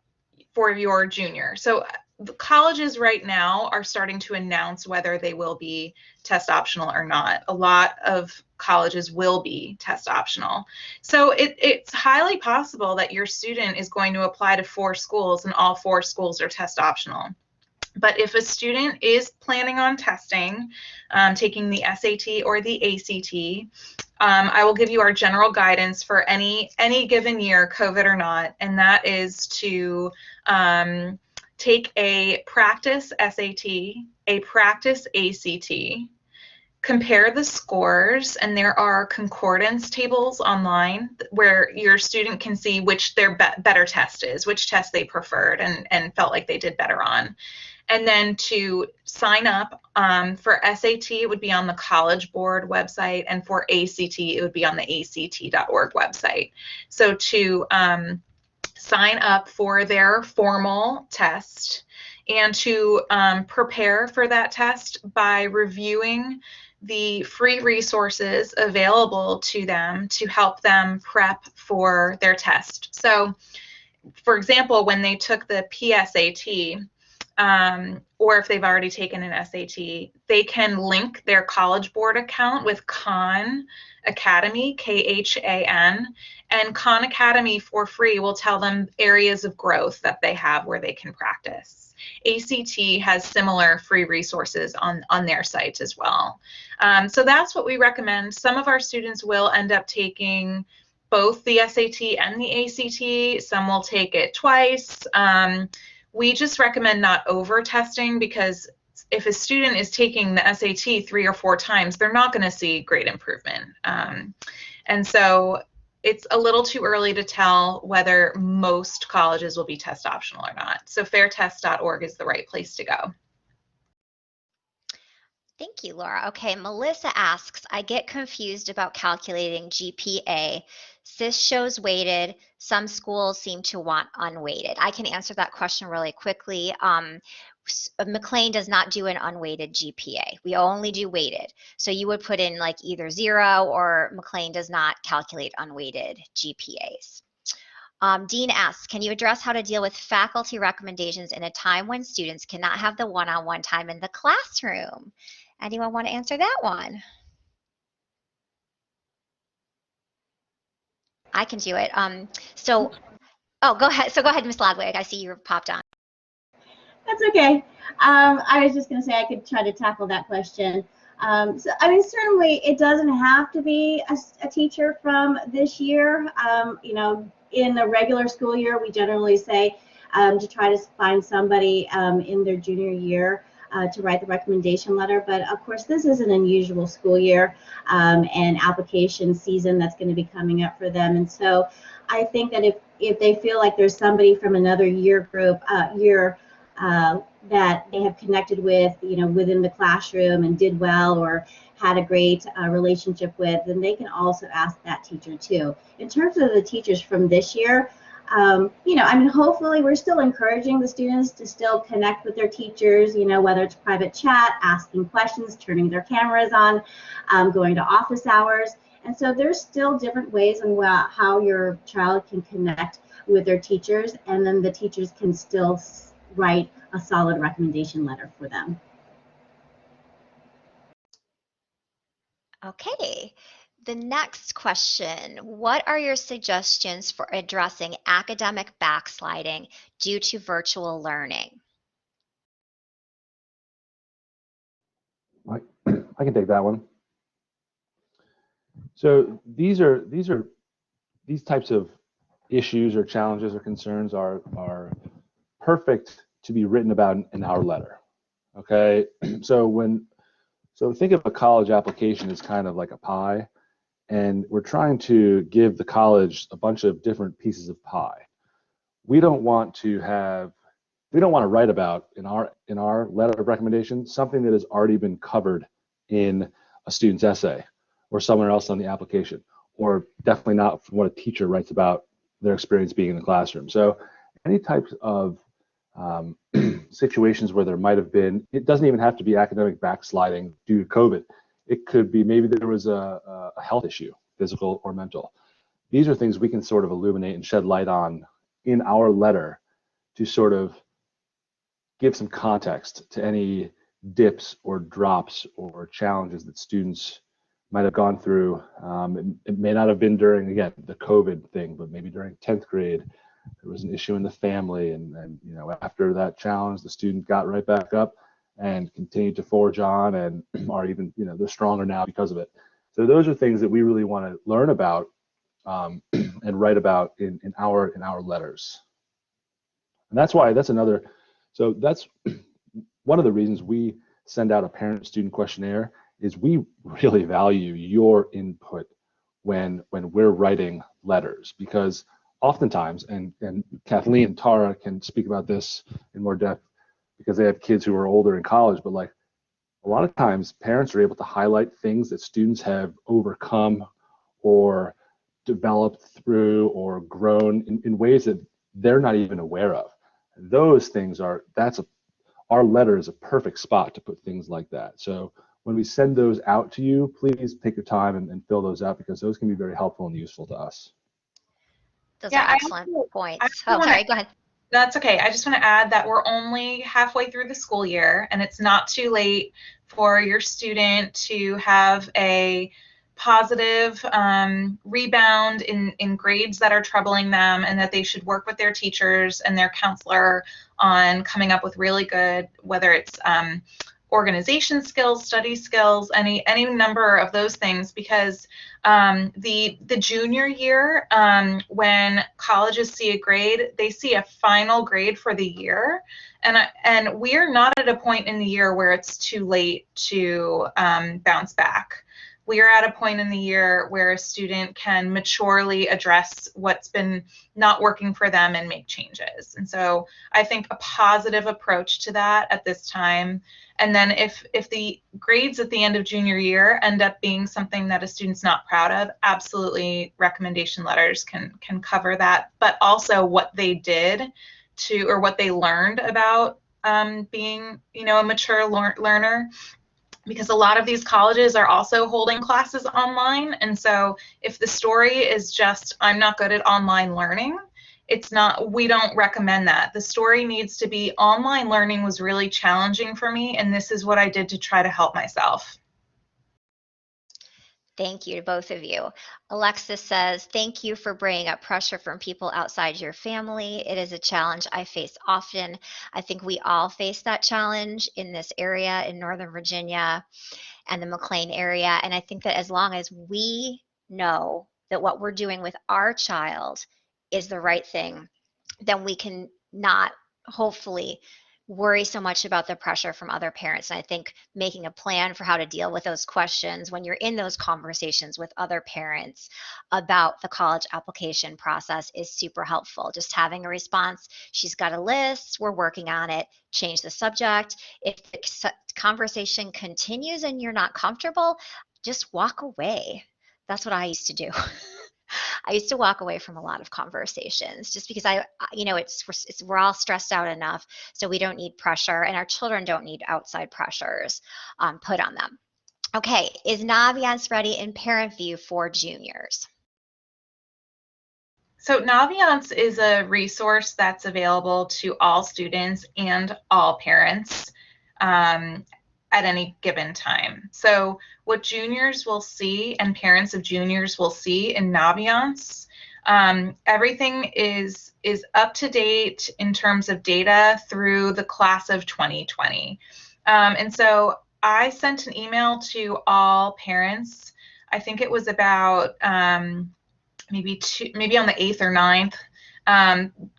your junior. So the colleges right now are starting to announce whether they will be test optional or not. A lot of colleges will be test optional. So it's highly possible that your student is going to apply to 4 schools and all 4 schools are test optional. But if a student is planning on testing, taking the SAT or the ACT, I will give you our general guidance for any given year, COVID or not, and that is to take a practice SAT, a practice ACT, compare the scores, and there are concordance tables online where your student can see which their better test is, which test they preferred and felt like they did better on. And then to sign up for SAT, it would be on the College Board website, and for ACT, it would be on the ACT.org website. So to sign up for their formal test and to prepare for that test by reviewing the free resources available to them to help them prep for their test. So, for example, when they took the PSAT, or if they've already taken an SAT, they can link their College Board account with Khan Academy, KHAN, and Khan Academy for free will tell them areas of growth that they have where they can practice. ACT has similar free resources on their site as well. So that's what we recommend. Some of our students will end up taking both the SAT and the ACT. Some will take it twice. We just recommend not over testing, because if a student is taking the SAT 3 or 4 times, they're not going to see great improvement. And so it's a little too early to tell whether most colleges will be test optional or not. So fairtest.org is the right place to go. Thank you, Laura. Okay, Melissa asks, I get confused about calculating GPA. SIS shows weighted. Some schools seem to want unweighted. I can answer that question really quickly. McLean does not do an unweighted GPA. We only do weighted. So you would put in like either 0, or McLean does not calculate unweighted GPAs. Dean asks, can you address how to deal with faculty recommendations in a time when students cannot have the one-on-one time in the classroom? Anyone want to answer that one? I can do it. Oh, go ahead. So go ahead, Ms. Lodwig. I see you popped on. That's okay. I was just going to say I could try to tackle that question. So, I mean, certainly it doesn't have to be a teacher from this year. You know, in the regular school year, we generally say to try to find somebody in their junior year to write the recommendation letter. But of course, this is an unusual school year and application season that's going to be coming up for them. And so I think that if they feel like there's somebody from another year group, that they have connected with, you know, within the classroom and did well or had a great relationship with, then they can also ask that teacher too. In terms of the teachers from this year, you know, I mean, hopefully we're still encouraging the students to still connect with their teachers, you know, whether it's private chat, asking questions, turning their cameras on, going to office hours. And so there's still different ways on how your child can connect with their teachers, and then the teachers can still write a solid recommendation letter for them. Okay. The next question, what are your suggestions for addressing academic backsliding due to virtual learning? I can take that one. So these types of issues or challenges or concerns are perfect to be written about in our letter. Okay, so think of a college application as kind of like a pie, and we're trying to give the college a bunch of different pieces of pie. We don't want to write about in our letter of recommendation something that has already been covered in a student's essay or somewhere else on the application, or definitely not from what a teacher writes about their experience being in the classroom. So any types of situations where there might have been, it doesn't even have to be academic backsliding due to COVID. It could be maybe there was a health issue, physical or mental. These are things we can sort of illuminate and shed light on in our letter to sort of give some context to any dips or drops or challenges that students might have gone through. It may not have been during, again, the COVID thing, but maybe during 10th grade there was an issue in the family, and you know, after that challenge, the student got right back up and continued to forge on, and are even, you know, they're stronger now because of it. So those are things that we really want to learn about and write about in our letters. And that's why, that's another, so that's one of the reasons we send out a parent-student questionnaire, is we really value your input when we're writing letters, because oftentimes, and Kathleen and Tara can speak about this in more depth because they have kids who are older in college, but like a lot of times parents are able to highlight things that students have overcome or developed through or grown in ways that they're not even aware of. Those things are, our letter is a perfect spot to put things like that. So when we send those out to you, please take your time and fill those out, because those can be very helpful and useful to us. Those Yeah, are excellent I points. also Oh, sorry, go ahead. That's okay. I just want to add that we're only halfway through the school year, and it's not too late for your student to have a positive rebound in grades that are troubling them, and that they should work with their teachers and their counselor on coming up with really good, whether it's organization skills, study skills, any number of those things, because the junior year, when colleges see a grade, they see a final grade for the year, and we are not at a point in the year where it's too late to bounce back. We are at a point in the year where a student can maturely address what's been not working for them and make changes. And so I think a positive approach to that at this time. And then if the grades at the end of junior year end up being something that a student's not proud of, absolutely recommendation letters can cover that, but also what they did to, or what they learned about being, you know, a mature learner. Because a lot of these colleges are also holding classes online. And so if the story is just, I'm not good at online learning, it's not, we don't recommend that. The story needs to be, online learning was really challenging for me, and this is what I did to try to help myself. Thank you to both of you. Alexis says, thank you for bringing up pressure from people outside your family. It is a challenge I face often. I think we all face that challenge in this area in Northern Virginia and the McLean area. And I think that as long as we know that what we're doing with our child is the right thing, then we can not, hopefully, worry so much about the pressure from other parents. And I think making a plan for how to deal with those questions when you're in those conversations with other parents about the college application process is super helpful. Just having a response, she's got a list, we're working on it, change the subject. If the conversation continues and you're not comfortable, just walk away. That's what I used to do. I used to walk away from a lot of conversations just because you know, we're all stressed out enough, so we don't need pressure, and our children don't need outside pressures put on them. Okay, is Naviance ready in ParentView for juniors? So Naviance is a resource that's available to all students and all parents at any given time. So what juniors will see and parents of juniors will see in Naviance, everything is up to date in terms of data through the class of 2020. And so I sent an email to all parents. I think it was about maybe on the 8th or 9th.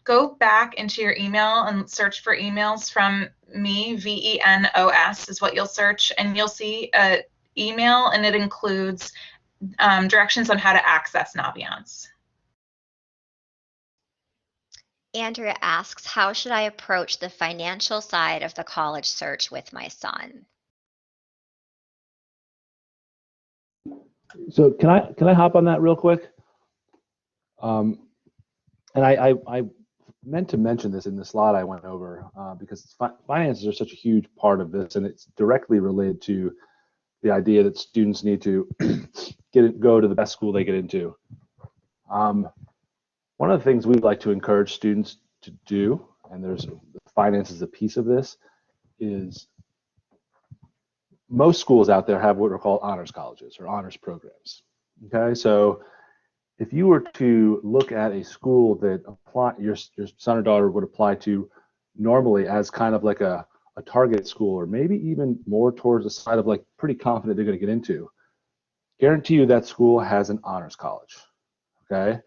Go back into your email and search for emails from me. VENOS is what you'll search, and you'll see an email, and it includes directions on how to access Naviance. Andrea asks, how should I approach the financial side of the college search with my son? So can I hop on that real quick? And I meant to mention this in the slide I went over because finances are such a huge part of this, and it's directly related to the idea that students need to go to the best school they get into. One of the things we like to encourage students to do, and there's finance is a piece of this, is most schools out there have what are called honors colleges or honors programs. Okay, so if you were to look at a school that your son or daughter would apply to normally as kind of like a target school, or maybe even more towards the side of like pretty confident they're going to get into, guarantee you that school has an honors college. Okay,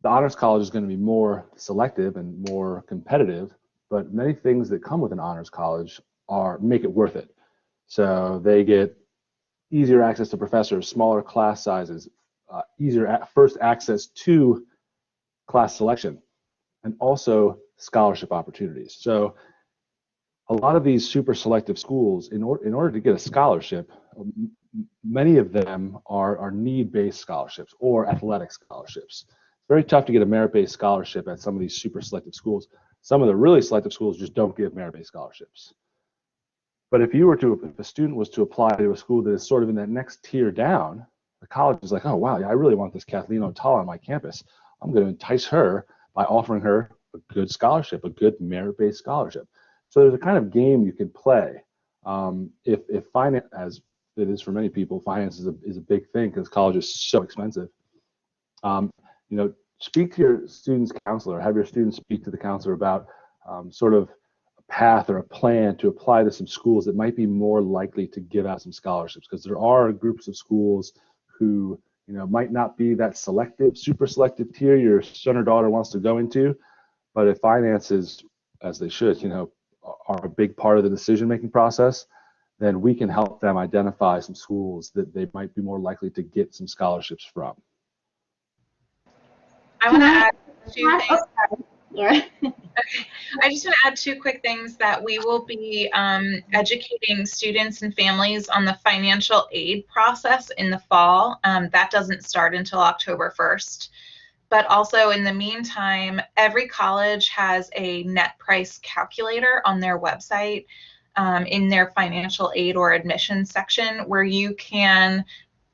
the honors college is going to be more selective and more competitive, but many things that come with an honors college are make it worth it. So they get easier access to professors, smaller class sizes, easier first access to class selection, and also scholarship opportunities. So a lot of these super selective schools, in order to get a scholarship, many of them are need-based scholarships or athletic scholarships. It's very tough to get a merit-based scholarship at some of these super selective schools. Some of the really selective schools just don't give merit-based scholarships. But if a student was to apply to a school that is sort of in that next tier down, the college is like, oh wow, yeah, I really want this Kathleen O'Tall on my campus. I'm going to entice her by offering her a good scholarship, a good merit-based scholarship. So there's a kind of game you can play. If finance, as it is for many people, finance is a big thing because college is so expensive. You know, speak to your student's counselor. Have your students speak to the counselor about sort of path or a plan to apply to some schools that might be more likely to give out some scholarships, because there are groups of schools who might not be that selective, super selective tier your son or daughter wants to go into, but if finances, as they should, are a big part of the decision-making process, then we can help them identify some schools that they might be more likely to get some scholarships from. I want to add two things. Oh, sorry, Laura. Okay. I just want to add two quick things that we will be educating students and families on the financial aid process in the fall. That doesn't start until October 1st. But also in the meantime, every college has a net price calculator on their website in their financial aid or admissions section, where you can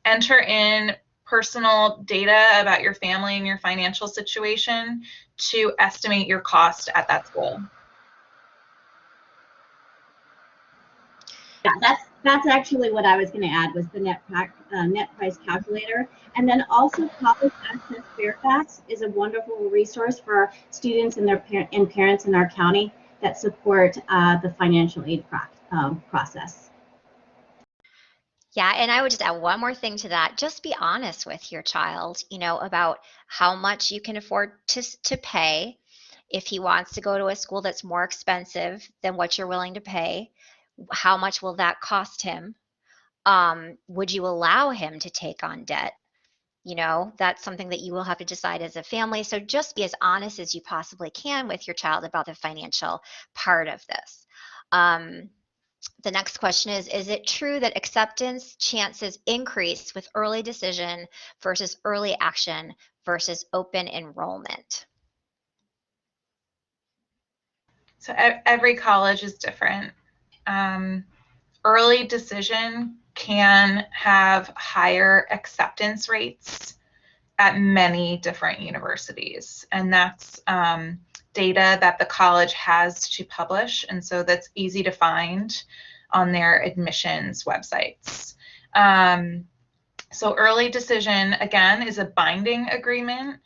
enter in personal data about your family and your financial situation to estimate your cost at that school. Yeah, that's actually what I was going to add, was the net price calculator. And then also College Access Fairfax is a wonderful resource for students and their parents in our county that support the financial aid process. Yeah, and I would just add one more thing to that. Just be honest with your child, about how much you can afford to pay. If he wants to go to a school that's more expensive than what you're willing to pay, how much will that cost him? Would you allow him to take on debt? That's something that you will have to decide as a family. So just be as honest as you possibly can with your child about the financial part of this. The next question is it true that acceptance chances increase with early decision versus early action versus open enrollment? So every college is different. Early decision can have higher acceptance rates at many different universities, and that's data that the college has to publish, and so that's easy to find on their admissions websites. So early decision, again, is a binding agreement.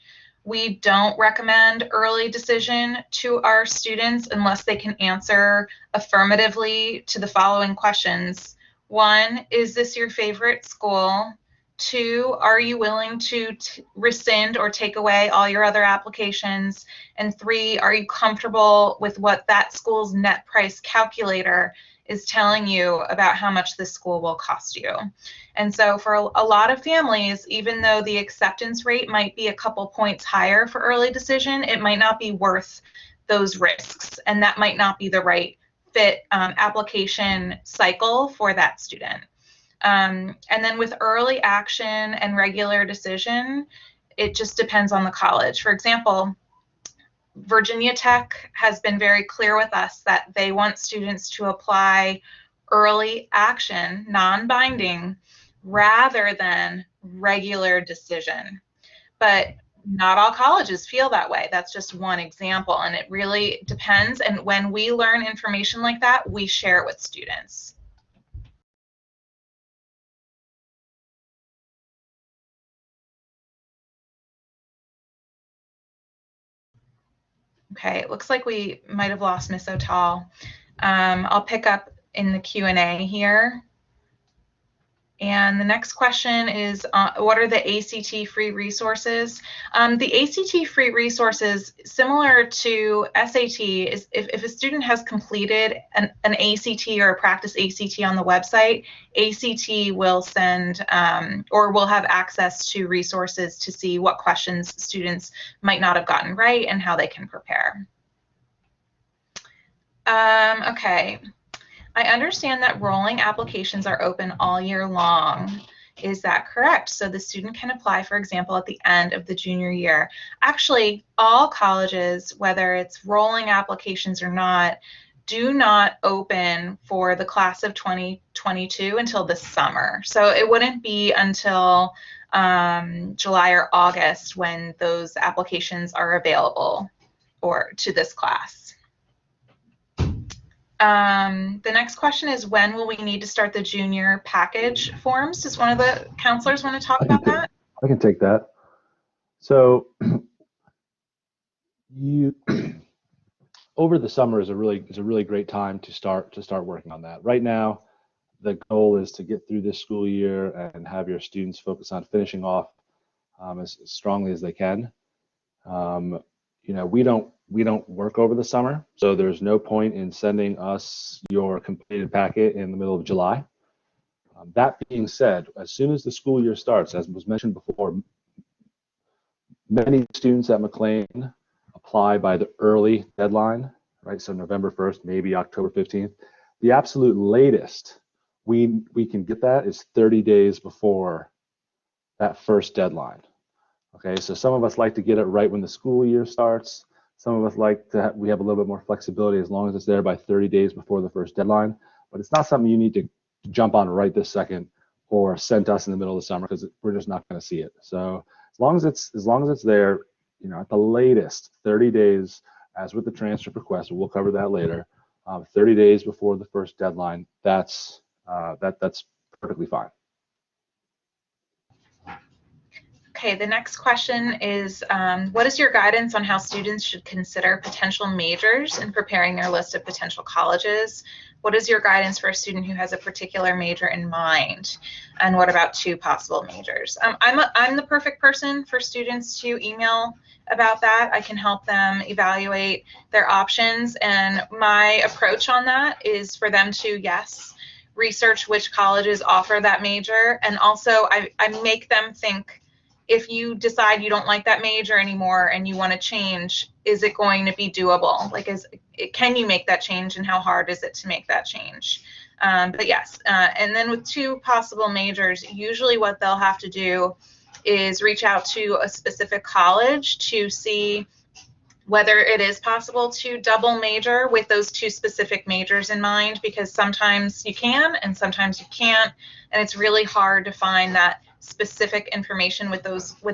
We don't recommend early decision to our students unless they can answer affirmatively to the following questions. 1, is this your favorite school? 2, are you willing to rescind or take away all your other applications? And 3, are you comfortable with what that school's net price calculator is telling you about how much this school will cost you? And so for a lot of families, even though the acceptance rate might be a couple points higher for early decision, it might not be worth those risks, and that might not be the right fit application cycle for that student. And then with early action and regular decision, it just depends on the college. For example, Virginia Tech has been very clear with us that they want students to apply early action, non-binding, rather than regular decision. But not all colleges feel that way. That's just one example, and it really depends. And when we learn information like that, we share it with students. Okay, it looks like we might have lost Miss O'Tall. I'll pick up in the Q&A here. And the next question is, what are the ACT free resources? The ACT free resources, similar to SAT, is if a student has completed an ACT or a practice ACT on the website, ACT will send or will have access to resources to see what questions students might not have gotten right and how they can prepare. Okay. I understand that rolling applications are open all year long. Is that correct? So the student can apply, for example, at the end of the junior year. Actually, all colleges, whether it's rolling applications or not, do not open for the class of 2022 until the summer. So it wouldn't be until July or August when those applications are available or to this class. The next question is, when will we need to start the junior package forms? Does one of the counselors want to talk about that? I can take that. So you over the summer is a really great time to start working on that. Right now, the goal is to get through this school year and have your students focus on finishing off as strongly as they can. You know, we don't work over the summer, so there's no point in sending us your completed packet in the middle of July. That being said, as soon as the school year starts, as was mentioned before, many students at McLean apply by the early deadline, right? So November 1st, maybe October 15th. The absolute latest we can get that is 30 days before that first deadline. Okay, so some of us like to get it right when the school year starts. Some of us like to we have a little bit more flexibility as long as it's there by 30 days before the first deadline. But it's not something you need to jump on right this second or send us in the middle of the summer, because we're just not going to see it. So as long as it's there, you know, at the latest 30 days, as with the transcript request, we'll cover that later. 30 days before the first deadline, that's perfectly fine. Okay, the next question is, what is your guidance on how students should consider potential majors in preparing their list of potential colleges? What is your guidance for a student who has a particular major in mind? And what about two possible majors? I'm the perfect person for students to email about that. I can help them evaluate their options, and my approach on that is for them to, yes, research which colleges offer that major, and also I make them think, if you decide you don't like that major anymore and you want to change, is it going to be doable? Like, can you make that change, and how hard is it to make that change? But yes, and then with two possible majors, usually what they'll have to do is reach out to a specific college to see whether it is possible to double major with those two specific majors in mind, because sometimes you can and sometimes you can't, and it's really hard to find that specific information with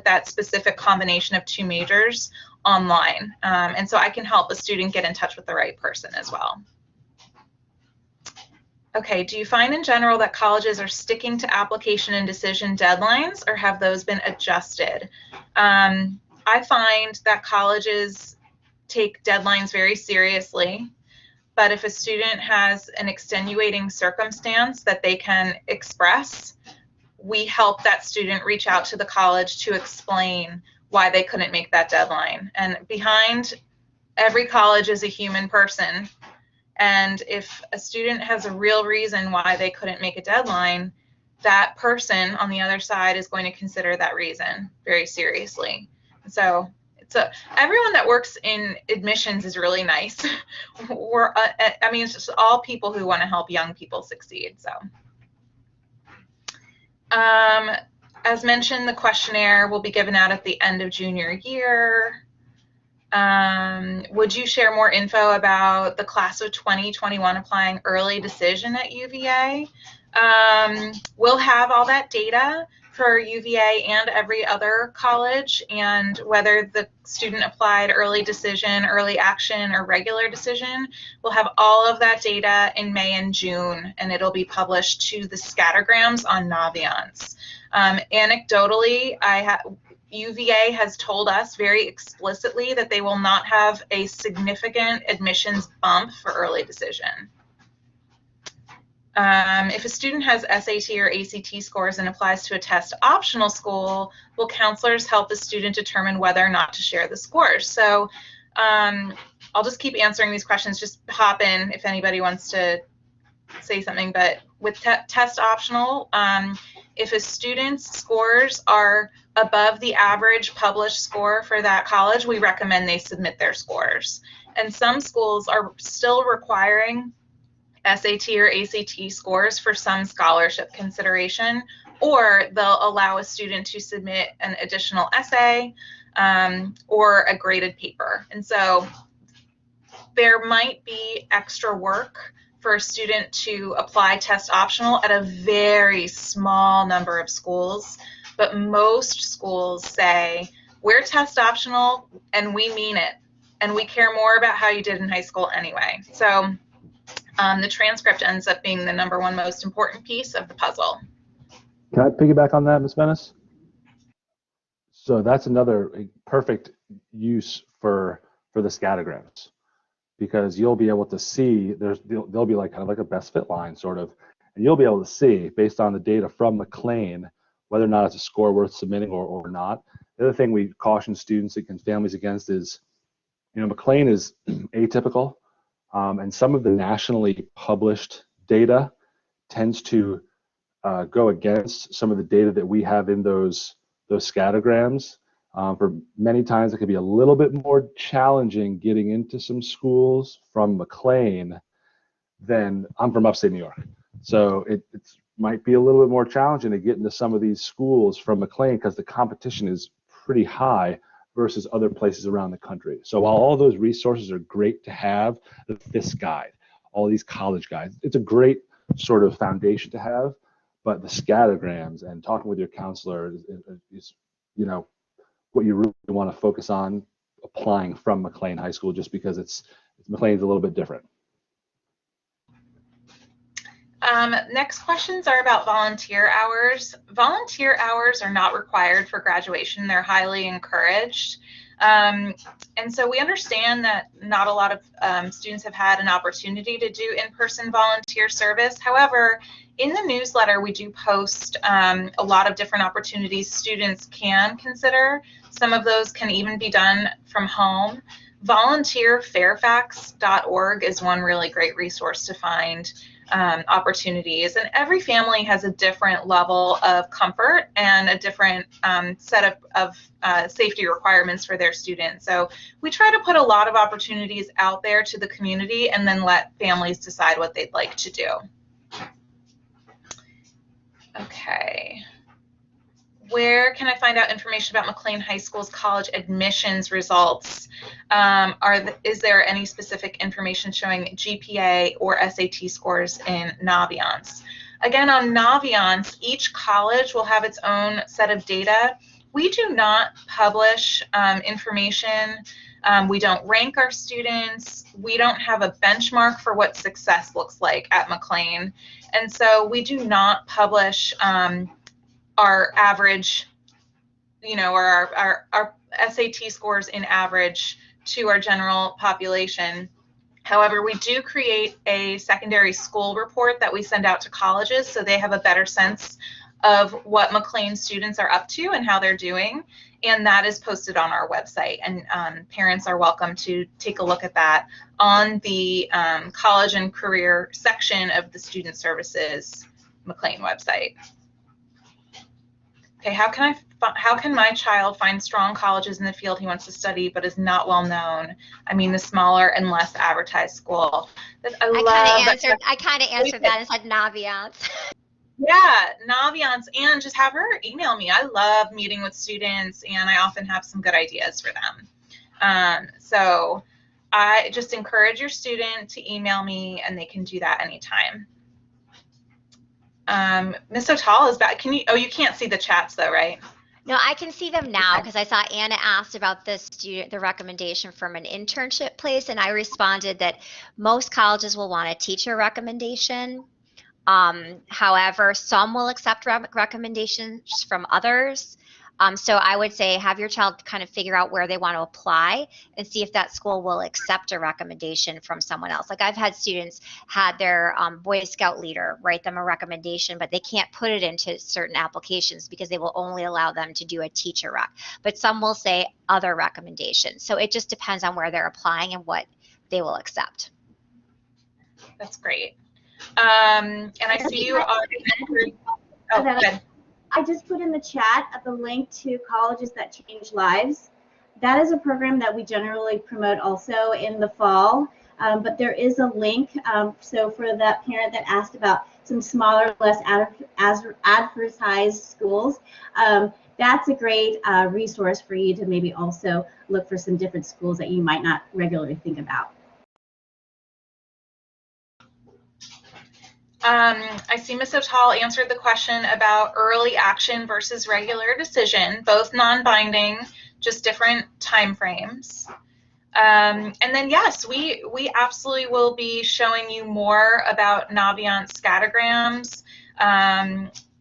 that specific combination of two majors online. And so I can help a student get in touch with the right person as well. Okay, do you find in general that colleges are sticking to application and decision deadlines, or have those been adjusted? I find that colleges take deadlines very seriously, but if a student has an extenuating circumstance that they can express, we help that student reach out to the college to explain why they couldn't make that deadline. And behind every college is a human person. And if a student has a real reason why they couldn't make a deadline, that person on the other side is going to consider that reason very seriously. So everyone that works in admissions is really nice. I mean, it's just all people who want to help young people succeed. So. As mentioned, the questionnaire will be given out at the end of junior year. Would you share more info about the class of 2021 applying early decision at UVA? We'll have all that data for UVA and every other college, and whether the student applied early decision, early action, or regular decision. We'll have all of that data in May and June, and it'll be published to the scattergrams on Naviance. Anecdotally, UVA has told us very explicitly that they will not have a significant admissions bump for early decision. If a student has SAT or ACT scores and applies to a test optional school, will counselors help the student determine whether or not to share the scores? So I'll just keep answering these questions. Just hop in if anybody wants to say something. But with test optional, if a student's scores are above the average published score for that college, we recommend they submit their scores. And some schools are still requiring SAT or ACT scores for some scholarship consideration, or they'll allow a student to submit an additional essay or a graded paper. And so there might be extra work for a student to apply test optional at a very small number of schools, but most schools say, we're test optional and we mean it, and we care more about how you did in high school anyway. So the transcript ends up being the #1 most important piece of the puzzle. Can I piggyback on that, Ms. Venice? So that's another perfect use for the scattergrams, because you'll be able to see there'll be like kind of like a best fit line sort of, and you'll be able to see based on the data from McLean whether or not it's a score worth submitting or not. The other thing we caution students and families against is, McLean is atypical, and some of the nationally published data tends to go against some of the data that we have in those scattergrams. For many times, it could be a little bit more challenging getting into some schools from McLean than I'm from upstate New York. So it might be a little bit more challenging to get into some of these schools from McLean because the competition is pretty high versus other places around the country. So while all those resources are great to have, the FIS guide, all these college guides, it's a great sort of foundation to have, but the scattergrams and talking with your counselor is what you really want to focus on applying from McLean High School, just because McLean's a little bit different. Next questions are about volunteer hours. Volunteer hours are not required for graduation. They're highly encouraged. And so we understand that not a lot of students have had an opportunity to do in-person volunteer service. However, in the newsletter, we do post a lot of different opportunities students can consider. Some of those can even be done from home. Volunteerfairfax.org is one really great resource to find opportunities, and every family has a different level of comfort and a different set of safety requirements for their students. So we try to put a lot of opportunities out there to the community and then let families decide what they'd like to do. Okay. Where can I find out information about McLean High School's college admissions results? Is there any specific information showing GPA or SAT scores in Naviance? Again, on Naviance, each college will have its own set of data. We do not publish information. We don't rank our students. We don't have a benchmark for what success looks like at McLean. And so we do not publish our average, or our SAT scores in average to our general population. However, we do create a secondary school report that we send out to colleges so they have a better sense of what McLean students are up to and how they're doing. And that is posted on our website. And parents are welcome to take a look at that on the college and career section of the Student Services McLean website. Okay, how can my child find strong colleges in the field he wants to study but is not well known? I mean, the smaller and less advertised school. I kind of answered that and said Naviance. Yeah, Naviance, and just have her email me. I love meeting with students, and I often have some good ideas for them. So I just encourage your student to email me, and they can do that anytime. Ms. O'Tall is back. You can't see the chats though, right? No, I can see them now because I saw Anna asked about the recommendation from an internship place, and I responded that most colleges will want a teacher recommendation. However, some will accept recommendations from others. So I would say have your child kind of figure out where they want to apply and see if that school will accept a recommendation from someone else. Like I've had students had their Boy Scout leader write them a recommendation, but they can't put it into certain applications because they will only allow them to do a teacher rec. But some will say other recommendations. So it just depends on where they're applying and what they will accept. That's great. And I see you already. Oh, good. I just put in the chat the link to Colleges That Change Lives. That is a program that we generally promote also in the fall, but there is a link. So for that parent that asked about some smaller, less advertised schools, that's a great resource for you to maybe also look for some different schools that you might not regularly think about. I see Ms. O'Tall answered the question about early action versus regular decision, both non-binding, just different time frames. And then yes, we absolutely will be showing you more about Naviance scattergrams.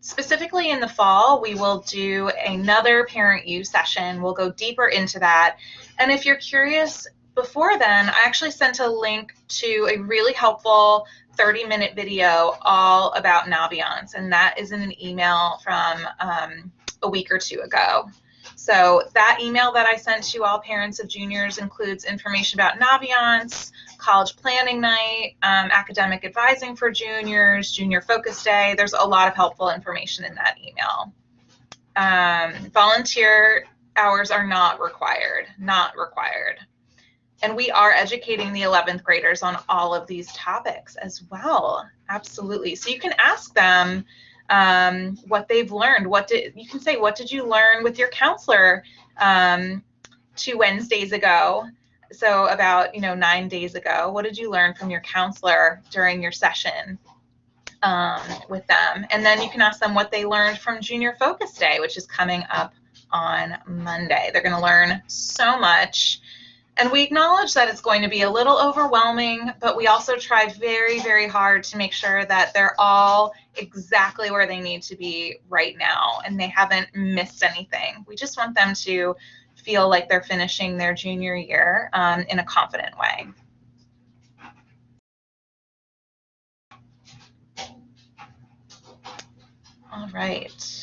Specifically in the fall, we will do another ParentU session. We'll go deeper into that. And if you're curious, before then, I actually sent a link to a really helpful 30-minute video all about Naviance, and that is in an email from a week or two ago. So that email that I sent to all parents of juniors includes information about Naviance, college planning night, academic advising for juniors, junior focus day. There's a lot of helpful information in that email. Volunteer hours are not required, And we are educating the 11th graders on all of these topics as well. Absolutely. So you can ask them what they've learned. You can say, what did you learn with your counselor 2 Wednesdays ago? So about 9 days ago, what did you learn from your counselor during your session with them? And then you can ask them what they learned from Junior Focus Day, which is coming up on Monday. They're going to learn so much. And we acknowledge that it's going to be a little overwhelming, but we also try very, very hard to make sure that they're all exactly where they need to be right now and they haven't missed anything. We just want them to feel like they're finishing their junior year in a confident way. All right.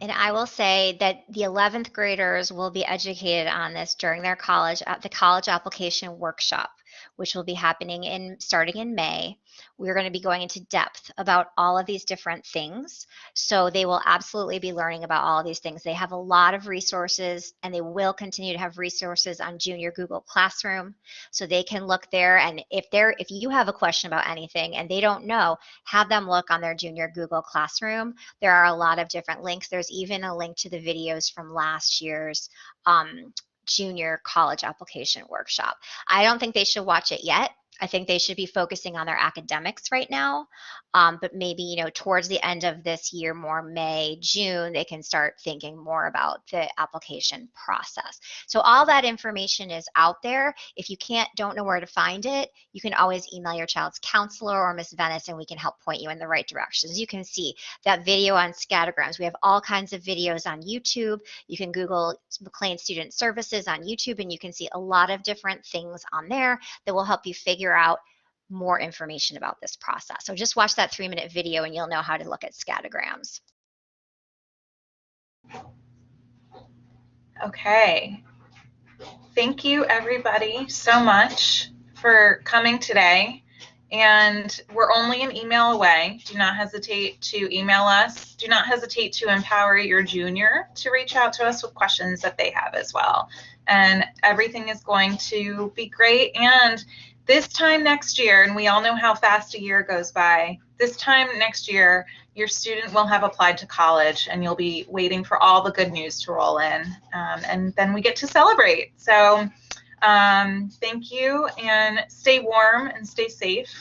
And I will say that the 11th graders will be educated on this during their the college application workshop, which will be happening starting in May. We're going to be going into depth about all of these different things. So they will absolutely be learning about all of these things. They have a lot of resources, and they will continue to have resources on Junior Google Classroom. So they can look there, and if you have a question about anything and they don't know, have them look on their Junior Google Classroom. There are a lot of different links. There's even a link to the videos from last year's junior college application workshop. I don't think they should watch it yet. I think they should be focusing on their academics right now. But maybe, towards the end of this year, more May, June, they can start thinking more about the application process. So all that information is out there. If you don't know where to find it, you can always email your child's counselor or Miss Venice, and we can help point you in the right direction. As you can see, that video on scattergrams, we have all kinds of videos on YouTube. You can Google McLean Student Services on YouTube, and you can see a lot of different things on there that will help you figure out more information about this process. So just watch that 3-minute video and you'll know how to look at scattergrams. Okay. Thank you everybody so much for coming today. And we're only an email away. Do not hesitate to email us. Do not hesitate to empower your junior to reach out to us with questions that they have as well. And everything is going to be great. And this time next year, and we all know how fast a year goes by, this time next year, your student will have applied to college and you'll be waiting for all the good news to roll in. And then we get to celebrate. So thank you, and stay warm and stay safe,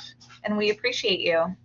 and we appreciate you.